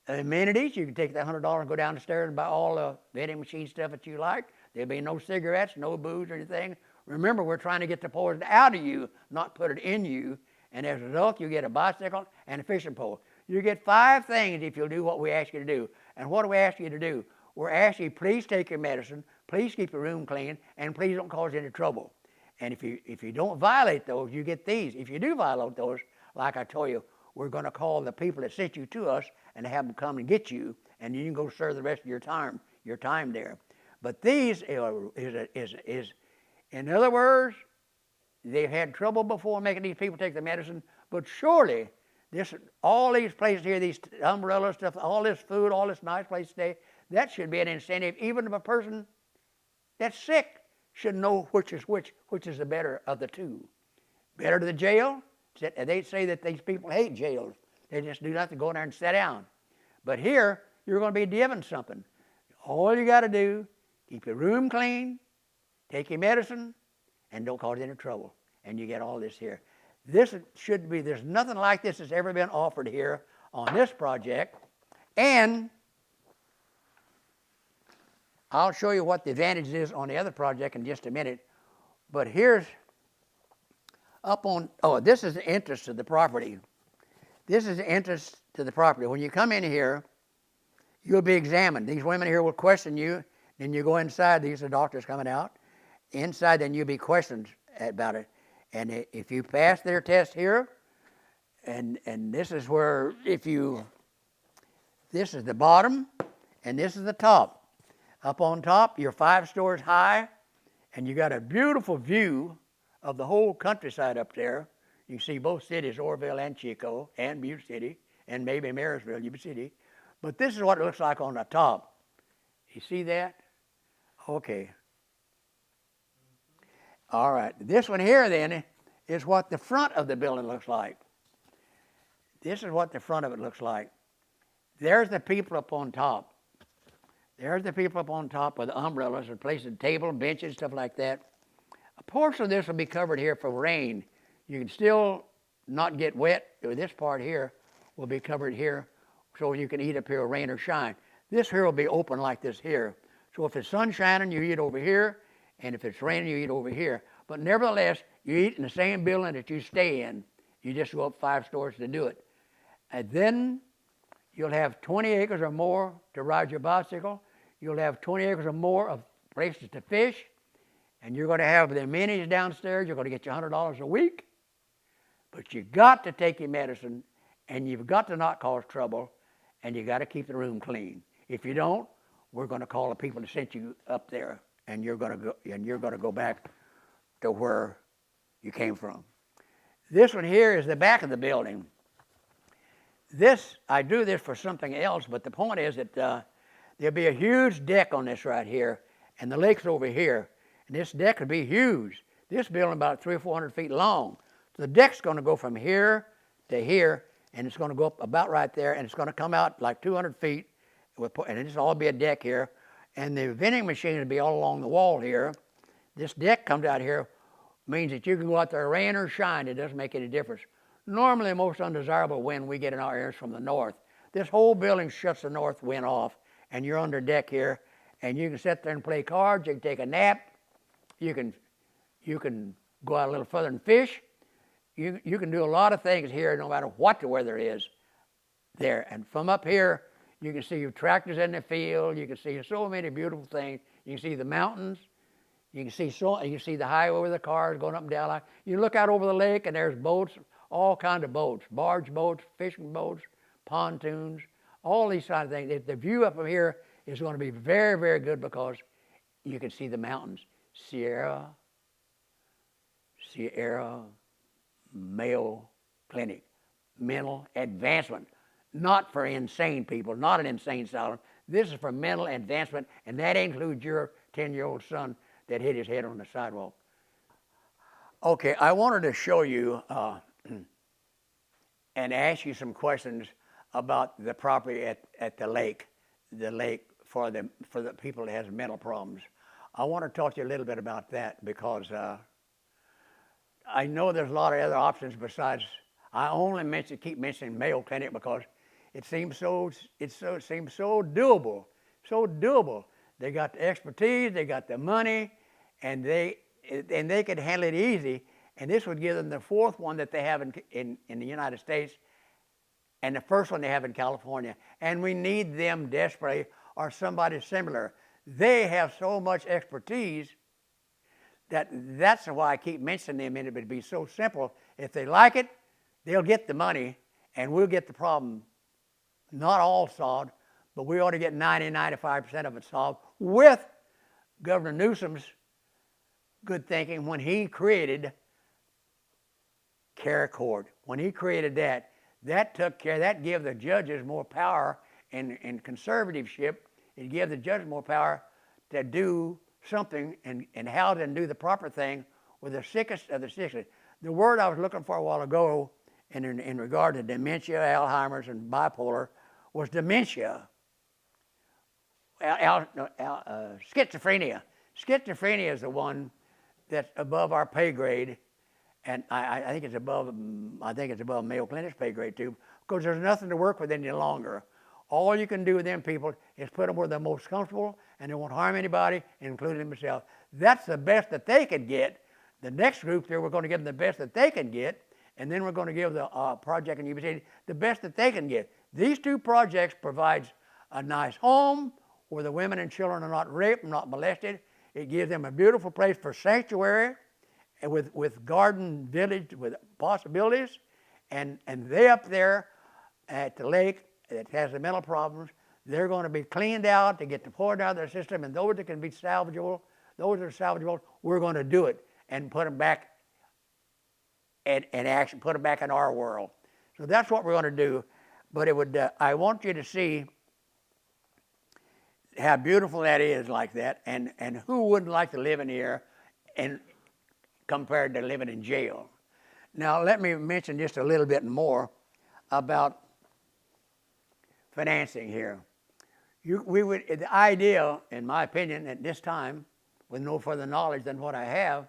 amenities. You can take that $100 and go down the stairs and buy all the vending machine stuff that you like. There'll be no cigarettes, no booze or anything. Remember, we're trying to get the poison out of you, not put it in you. And as a result, you get a bicycle and a fishing pole. You get 5 things if you'll do what we ask you to do. And what do we ask you to do? We're asking you, please take your medicine, please keep your room clean, and please don't cause any trouble. And if you don't violate those, you get these. If you do violate those, like I told you, we're going to call the people that sent you to us and have them come and get you, and you can go serve the rest of your time there. But these is in other words, they've had trouble before making these people take the medicine, but surely all these places here, these umbrella stuff, all this food, all this nice place to stay, that should be an incentive. Even if a person that's sick should know which is the better of the two. Better to the jail? They say that these people hate jails. They just do nothing, go in there and sit down. But here, you're going to be given something. All you got to do, keep your room clean, take your medicine, and don't cause any trouble. And you get all this here. There's nothing like this that's ever been offered here on this project. And I'll show you what the advantage is on the other project in just a minute. But here's this is the entrance to the property. This is the entrance to the property. When you come in here, you'll be examined. These women here will question you. Then you go inside. These are doctors coming out. Inside, then you'll be questioned about it. And if you pass their test here, and this is where this is the bottom, and this is the top. Up on top, you're 5 stories high, and you got a beautiful view of the whole countryside up there. You can see both cities, Orville and Chico, and Butte City, and maybe Marysville, Yuba City. But this is what it looks like on the top. You see that? Okay. All right. This one here, then, is what the front of the building looks like. This is what the front of it looks like. There's the people up on top. There's the people up on top with the umbrellas and placing tables, benches, stuff like that. A portion of this will be covered here for rain. You can still not get wet. This part here will be covered here so you can eat up here, rain or shine. This here will be open like this here. So if the sun's shining, you eat over here, and if it's raining, you eat over here. But nevertheless, you eat in the same building that you stay in. You just go up 5 stories to do it. And then you'll have 20 acres or more to ride your bicycle. You'll have 20 acres or more of places to fish. And you're going to have the amenities downstairs. You're going to get you $100 a week. But you got to take your medicine, and you've got to not cause trouble, and you got to keep the room clean. If you don't, we're going to call the people that sent you up there, and you're going to go back to where you came from. This one here is the back of the building. I do this for something else, but the point is that there'll be a huge deck on this right here, and the lake's over here, and this deck will be huge. This building about 300 or 400 feet long. So the deck's going to go from here to here, and it's going to go up about right there, and it's going to come out like 200 feet, and it'll all be a deck here, and the vending machine will be all along the wall here. This deck comes out here, means that you can go out there rain or shine. It doesn't make any difference. Normally, the most undesirable wind we get in our areas from the north. This whole building shuts the north wind off, and you're under deck here, and you can sit there and play cards. You can take a nap. You can go out a little further and fish. You can do a lot of things here, no matter what the weather is there. And from up here, you can see your tractors in the field. You can see so many beautiful things. You can see the mountains. You can see the highway with the cars going up and down. You look out over the lake, and there's boats, all kinds of boats, barge boats, fishing boats, pontoons, all these kind of things. The view up from here is going to be very, very good because you can see the mountains. Sierra Mayo Clinic, mental advancement, not for insane people, not an insane asylum. This is for mental advancement, and that includes your 10-year-old son that hit his head on the sidewalk. Okay, I wanted to show you and ask you some questions about the property at the lake for the people that has mental problems. I want to talk to you a little bit about that because I know there's a lot of other options besides. I only keep mentioning Mayo Clinic because it seems so doable, so doable. They got the expertise, they got the money, and they could handle it easy. And this would give them the 4th one that they have in the United States, and the 1st one they have in California. And we need them desperately, or somebody similar. They have so much expertise that's why I keep mentioning them, and it would be so simple. If they like it, they'll get the money, and we'll get the problem not all solved, but we ought to get 90-95% of it solved with Governor Newsom's good thinking when he created Care Accord. When he created that took care, that gave the judges more power in conservativeship. It gave the judges more power to do something and house and do the proper thing with the sickest of the sickest. The word I was looking for a while ago in regard to dementia, Alzheimer's, and bipolar was dementia. Schizophrenia. Schizophrenia is the one that's above our pay grade, and I think it's above Mayo Clinic's pay grade too, because there's nothing to work with any longer. All you can do with them people is put them where they're most comfortable, and they won't harm anybody, including themselves. That's the best that they could get. The next group there, we're going to give them the best that they can get, and then we're going to give the project in UBC the best that they can get. These 2 projects provides a nice home where the women and children are not raped, not molested. It gives them a beautiful place for sanctuary, and with garden village with possibilities, and they up there at the lake that has the mental problems, they're going to be cleaned out to get deployed out of their system, and those that can be salvageable, we're going to do it and put them back and action, put them back in our world. So that's what we're going to do. But it would, I want you to see how beautiful that is like that, and who wouldn't like to live in here and compared to living in jail. Now let me mention just a little bit more about financing here. The idea, in my opinion, at this time, with no further knowledge than what I have,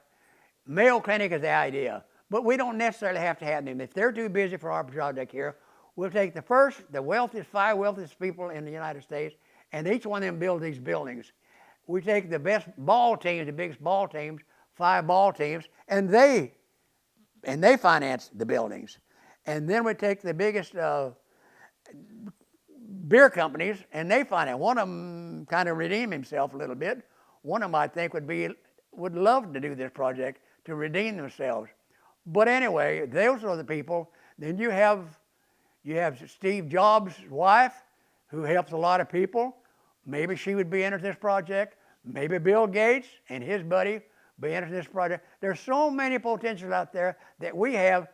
Mayo Clinic is the idea. But we don't necessarily have to have them. If they're too busy for our project here, We'll take the wealthiest, 5 wealthiest people in the United States, and each one of them build these buildings. We take the best ball teams, the biggest ball teams, 5 ball teams, and they finance the buildings. And then we take the biggest beer companies, and they finance. One of them kind of redeemed himself a little bit. One of them, I think, would love to do this project to redeem themselves. But anyway, those are the people. Then you have Steve Jobs' wife, who helps a lot of people. Maybe she would be into this project. Maybe Bill Gates and his buddy be into this project. There's so many potentials out there that we have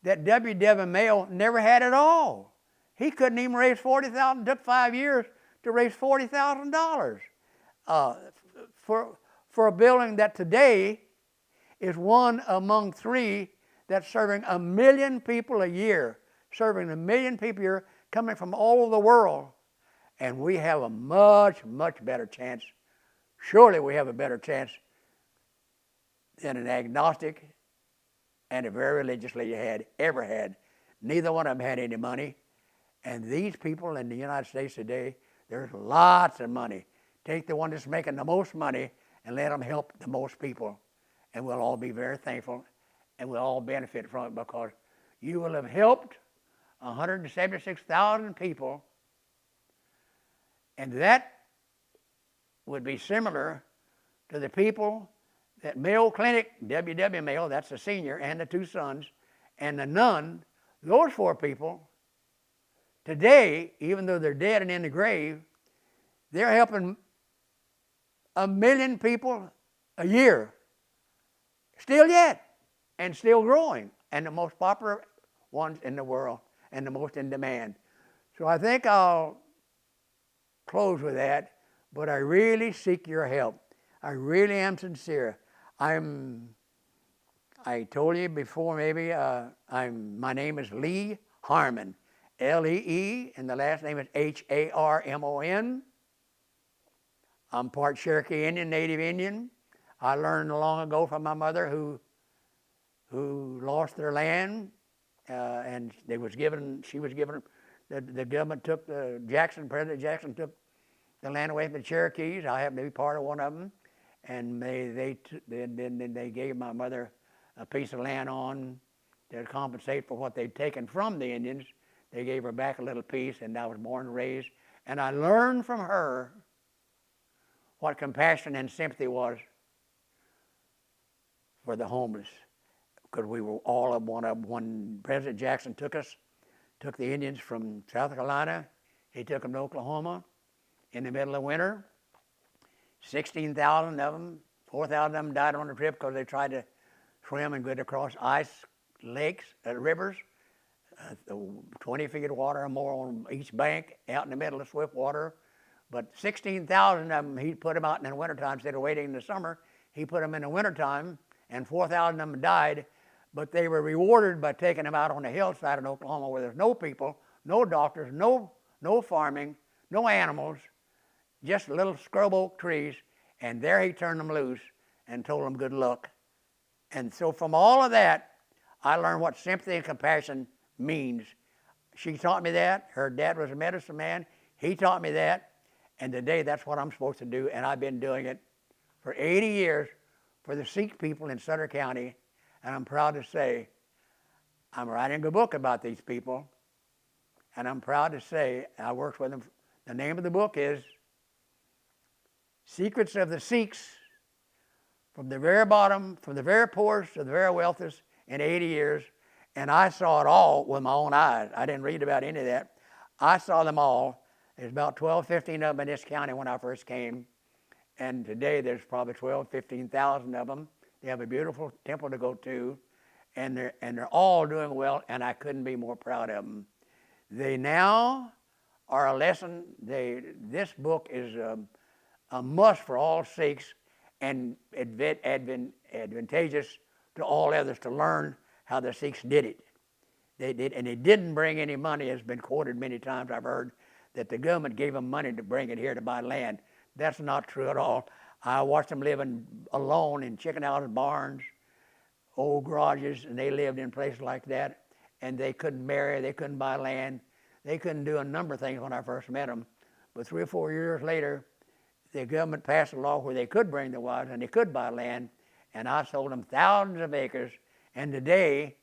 that W.W. Mayo never had at all. He couldn't even raise $40,000. It took 5 years to raise $40,000 for a building that today is one among 3 that's serving 1 million people a year, serving 1 million people a year, coming from all over the world. And we have a much, much better chance. Surely we have a better chance than an agnostic and a very religious lady ever had. Neither one of them had any money. And these people in the United States today, there's lots of money. Take the one that's making the most money and let them help the most people. And we'll all be very thankful, and we'll all benefit from it, because you will have helped 176,000 people, and that would be similar to the people that Mayo Clinic, W.W. Mayo, that's the senior, and the 2 sons, and the nun, those 4 people, today, even though they're dead and in the grave, they're helping 1 million people a year, still yet, and still growing, and the most popular ones in the world, and the most in demand. So I think I'll close with that, but I really seek your help. I really am sincere. I told you before maybe, my name is Lee Harmon, L-E-E, and the last name is H-A-R-M-O-N. I'm part Cherokee Indian, Native Indian. I learned long ago from my mother who lost their land, and she was given, the government took President Jackson took the land away from the Cherokees. I happened to be part of one of them, and they gave my mother a piece of land to compensate for what they'd taken from the Indians. They gave her back a little piece, and I was born and raised, and I learned from her what compassion and sympathy was for the homeless, because we were all of one of them. When President Jackson took the Indians from South Carolina, he took them to Oklahoma in the middle of winter. 16,000 of them, 4,000 of them died on the trip because they tried to swim and get across ice lakes, rivers, 20 feet of water or more on each bank, out in the middle of swift water. But 16,000 of them, he put them out in the wintertime instead of waiting in the summer. He put them in the wintertime, and 4,000 of them died. But they were rewarded by taking them out on the hillside in Oklahoma, where there's no people, no doctors, no farming, no animals, just little scrub oak trees. And there he turned them loose and told them good luck. And so from all of that, I learned what sympathy and compassion means. She taught me that. Her dad was a medicine man. He taught me that. And today, that's what I'm supposed to do, and I've been doing it for 80 years for the Sikh people in Sutter County, and I'm proud to say I'm writing a book about these people, and I'm proud to say I worked with them. The name of the book is Secrets of the Sikhs, from the very bottom, from the very poorest to the very wealthiest in 80 years, and I saw it all with my own eyes. I didn't read about any of that. I saw them all. There's about 12, 15 of them in this county when I first came. And today there's probably 12, 15,000 of them. They have a beautiful temple to go to. And they're all doing well, and I couldn't be more proud of them. They now are a lesson. This book is a must for all Sikhs, and advantageous to all others to learn how the Sikhs did it. They did, and they didn't bring any money. It's been quoted many times, I've heard, that the government gave them money to bring it here to buy land. That's not true at all. I watched them living alone in chicken houses, barns, old garages, and they lived in places like that. and they couldn't marry, they couldn't buy land, they couldn't do a number of things when I first met them. But 3 or 4 years later, the government passed a law where they could bring their wives and they could buy land, and I sold them thousands of acres. And today,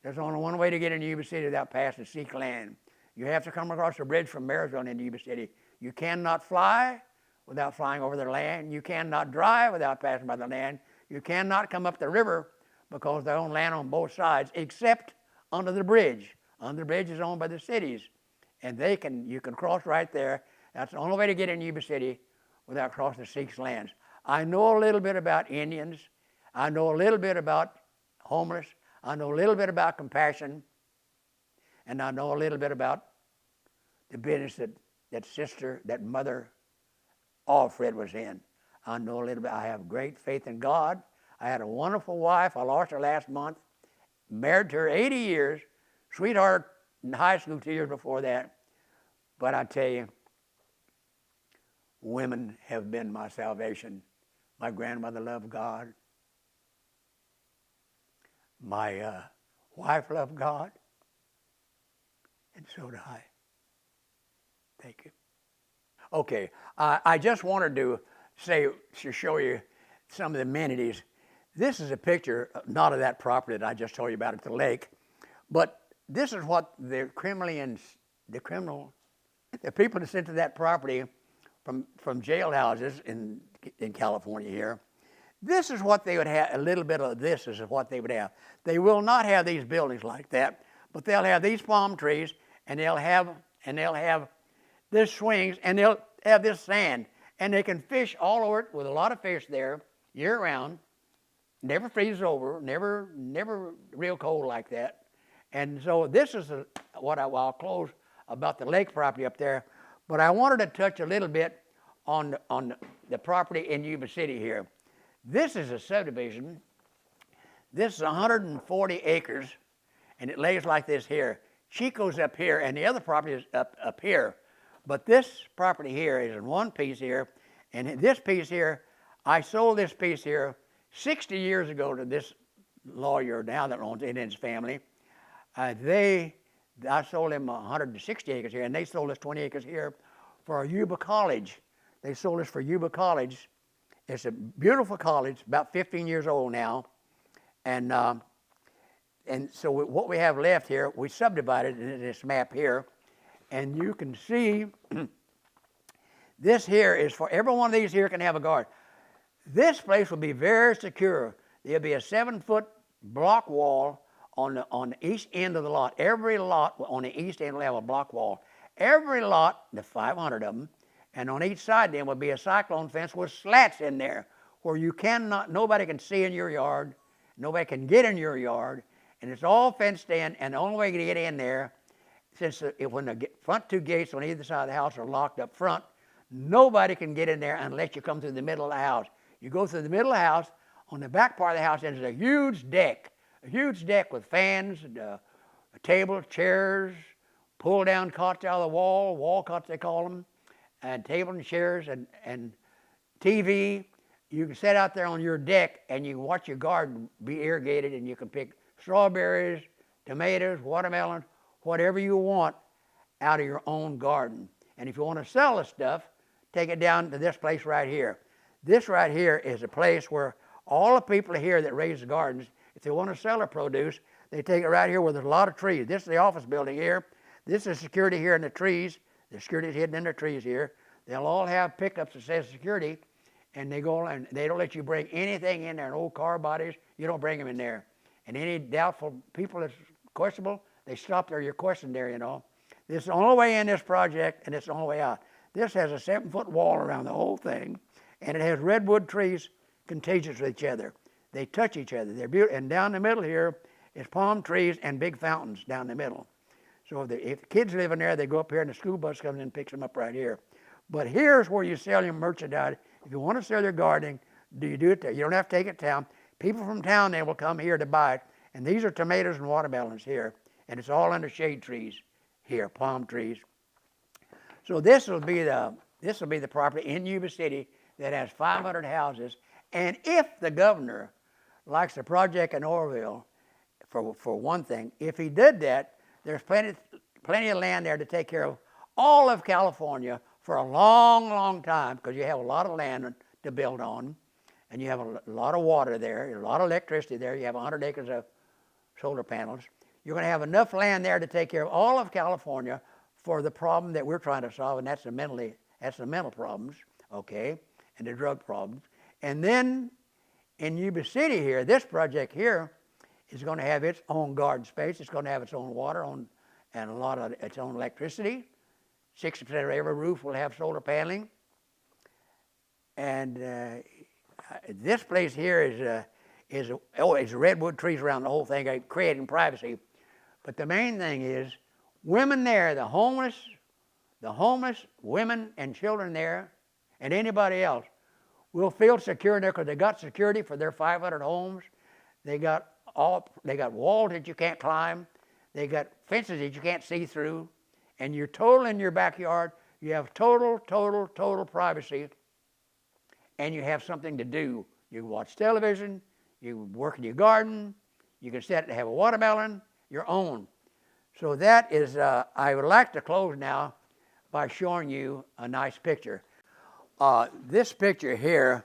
there's only one way to get into Yuba City without passing Sikh land. You have to come across the bridge from Marysville into Yuba City. You cannot fly without flying over their land. You cannot drive without passing by the land. You cannot come up the river because they own land on both sides, except under the bridge. Under the bridge is owned by the cities, and you can cross right there. That's the only way to get into Yuba City without crossing the Sikhs' lands. I know a little bit about Indians. I know a little bit about homeless. I know a little bit about compassion. And I know a little bit about the business that mother Alfred was in. I know a little bit. I have great faith in God. I had a wonderful wife. I lost her last month. Married to her 80 years. Sweetheart in high school 2 years before that. But I tell you, women have been my salvation. My grandmother loved God. My wife loved God. And so do I. Thank you. Okay, I just wanted to show you some of the amenities. This is a picture, not of that property that I just told you about at the lake, but this is what the people that sent to that property from jailhouses in California here, this is what they would have. A little bit of this is what they would have. They will not have these buildings like that, but they'll have these palm trees, and they'll have this swings, and they'll have this sand, and they can fish all over it with a lot of fish there year round. Never freezes over, never real cold like that. And so this is what I'll close about the lake property up there. But I wanted to touch a little bit on the property in Yuba City here. This is a subdivision. This is 140 acres, and it lays like this here. Chico's up here, and the other property is up here. But this property here is in one piece here, and this piece here, I sold this piece here 60 years ago to this lawyer now that owns it and his family. I sold him 160 acres here, and they sold us 20 acres here for Yuba College. They sold us for Yuba College. It's a beautiful college, about 15 years old now. And so what we have left here, we subdivided in this map here. And you can see this here is for every one of these here can have a garden. This place will be very secure. There'll be a 7-foot block wall on the east end of the lot. Every lot on the east end will have a block wall. Every lot, the 500 of them, and on each side then will be a cyclone fence with slats in there where nobody can see in your yard, nobody can get in your yard, and it's all fenced in, and the only way to get in there, since when the front two gates on either side of the house are locked up front, nobody can get in there unless you come through the middle of the house. You go through the middle of the house, on the back part of the house there's a huge deck with fans, a table, chairs, pull down cots out of the wall cots they call them, and table and chairs and TV. You can sit out there on your deck and you can watch your garden be irrigated, and you can pick strawberries, tomatoes, watermelons, whatever you want out of your own garden. And if you want to sell the stuff, take it down to this place right here. This right here is a place where all the people here that raise the gardens, if they want to sell their produce, they take it right here where there's a lot of trees. This is the office building here. This is security here in the trees. The security is hidden in the trees here. They'll all have pickups that says security, and they don't let you bring anything in there. And old car bodies, you don't bring them in there. And any doubtful people that's questionable, they stop there. You're questioned there, you know. This is the only way in this project, and it's the only way out. This has a 7-foot wall around the whole thing, and it has redwood trees contagious with each other. They touch each other. They're beautiful. And down the middle here is palm trees and big fountains down the middle. So if the kids live in there, they go up here, and the school bus comes in and picks them up right here. But here's where you sell your merchandise. If you want to sell your gardening, you do it there. You don't have to take it to town. People from town, they will come here to buy it. And these are tomatoes and watermelons here. And it's all under shade trees here, palm trees. So this will be the property in Yuba City that has 500 houses. And if the governor likes the project in Orville for one thing. If he did that, there's plenty of land there to take care of all of California for a long, long time, because you have a lot of land to build on, and you have a lot of water there, a lot of electricity there. You have 100 acres of solar panels. You're going to have enough land there to take care of all of California for the problem that we're trying to solve, and that's the mental problems, okay, and the drug problems. And then in Yuba City here, this project here is going to have its own garden space. It's going to have its own water and a lot of its own electricity. 60% of every roof will have solar paneling. And this place here is redwood trees around the whole thing, creating privacy. But the main thing is, women there, the homeless women and children there, and anybody else, will feel secure there because they got security for their 500 homes. They got walls that you can't climb. They got fences that you can't see through. And you're total in your backyard. You have total privacy. And you have something to do. You can watch television. You can work in your garden. You can sit and have a watermelon, your own. So that is, I would like to close now by showing you a nice picture. This picture here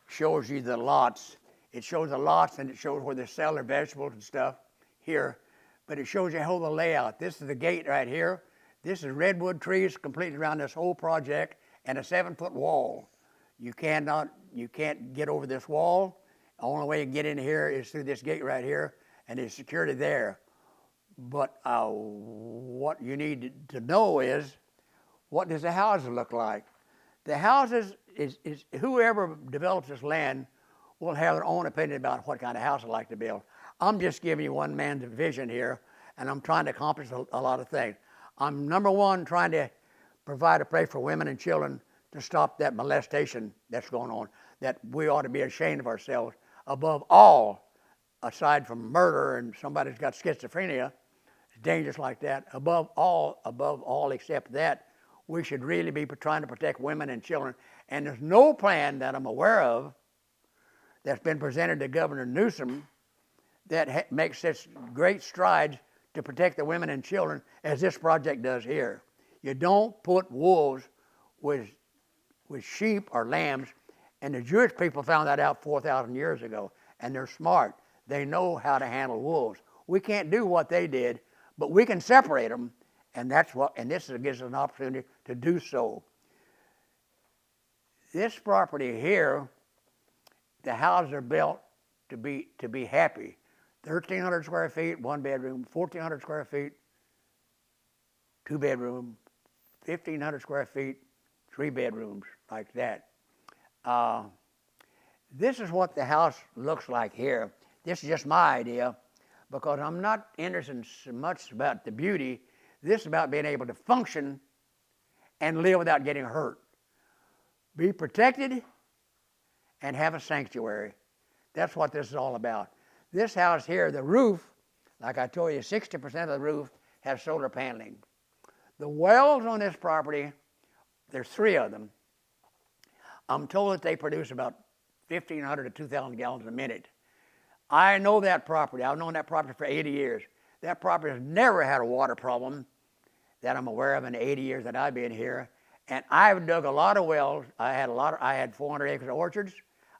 shows you the lots. It shows the lots, and it shows where they sell their vegetables and stuff here. But it shows you how the layout. This is the gate right here. This is redwood trees completely around this whole project, and a 7-foot wall. You can't get over this wall. The only way you can get in here is through this gate right here, and there's security there. But what you need to know is, what does the houses look like? The houses is whoever develops this land will have their own opinion about what kind of house they like to build. I'm just giving you one man's vision here, and I'm trying to accomplish a lot of things. I'm, number one, trying to provide a place for women and children to stop that molestation that's going on, that we ought to be ashamed of ourselves. Above all, aside from murder and somebody's got schizophrenia, it's dangerous like that. Above all except that, we should really be trying to protect women and children. And there's no plan that I'm aware of that's been presented to Governor Newsom that makes such great strides to protect the women and children as this project does here. You don't put wolves with sheep or lambs, and the Jewish people found that out 4,000 years ago, and they're smart. They know how to handle wolves. We can't do what they did, but we can separate them, and this gives us an opportunity to do so. This property here, the houses are built to be happy. 1,300 square feet, 1 bedroom, 1,400 square feet, 2 bedroom, 1,500 square feet, 3 bedrooms, like that. This is what the house looks like here. This is just my idea, because I'm not interested so much about the beauty. This is about being able to function and live without getting hurt. Be protected and have a sanctuary. That's what this is all about. This house here, the roof, like I told you, 60% of the roof has solar paneling. The wells on this property, there's 3 of them. I'm told that they produce about 1,500 to 2,000 gallons a minute. I know that property. I've known that property for 80 years. That property has never had a water problem that I'm aware of in the 80 years that I've been here. And I've dug a lot of wells. I had 400 acres of orchards.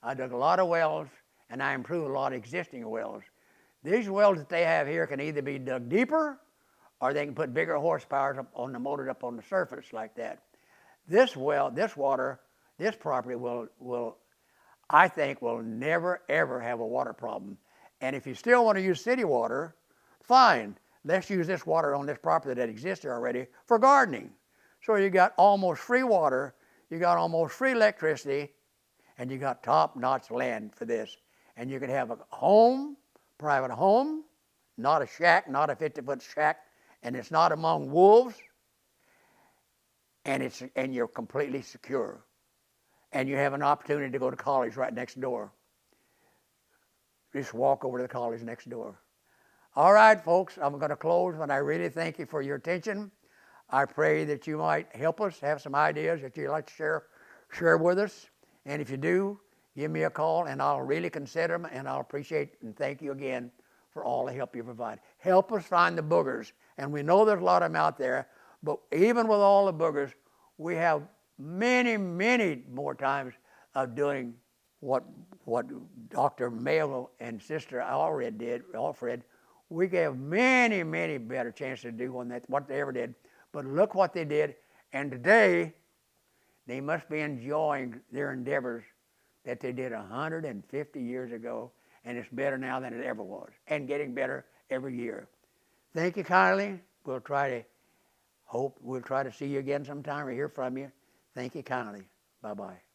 I dug a lot of wells, and I improved a lot of existing wells. These wells that they have here can either be dug deeper, or they can put bigger horsepower motored up on the surface like that. This property will, I think, will never ever have a water problem. And if you still want to use city water, fine. Let's use this water on this property that exists here already for gardening. So you got almost free water, you got almost free electricity, and you got top-notch land for this. And you can have a home, private home, not a shack, not a 50-foot shack, and it's not among wolves, and you're completely secure. And you have an opportunity to go to college right next door. Just walk over to the college next door. All right, folks, I'm going to close, and I really thank you for your attention. I pray that you might help us, have some ideas that you'd like to share with us. And if you do, give me a call, and I'll really consider them, and I'll appreciate and thank you again for all the help you provide. Help us find the boogers. And we know there's a lot of them out there, but even with all the boogers, we have many, many more times of doing what Dr. Mayo and Sister Alfred, we gave many, many better chances to do what they ever did. But look what they did. And today, they must be enjoying their endeavors that they did 150 years ago, and it's better now than it ever was, and getting better every year. Thank you kindly. We'll try to see you again sometime or hear from you. Thank you kindly. Bye-bye.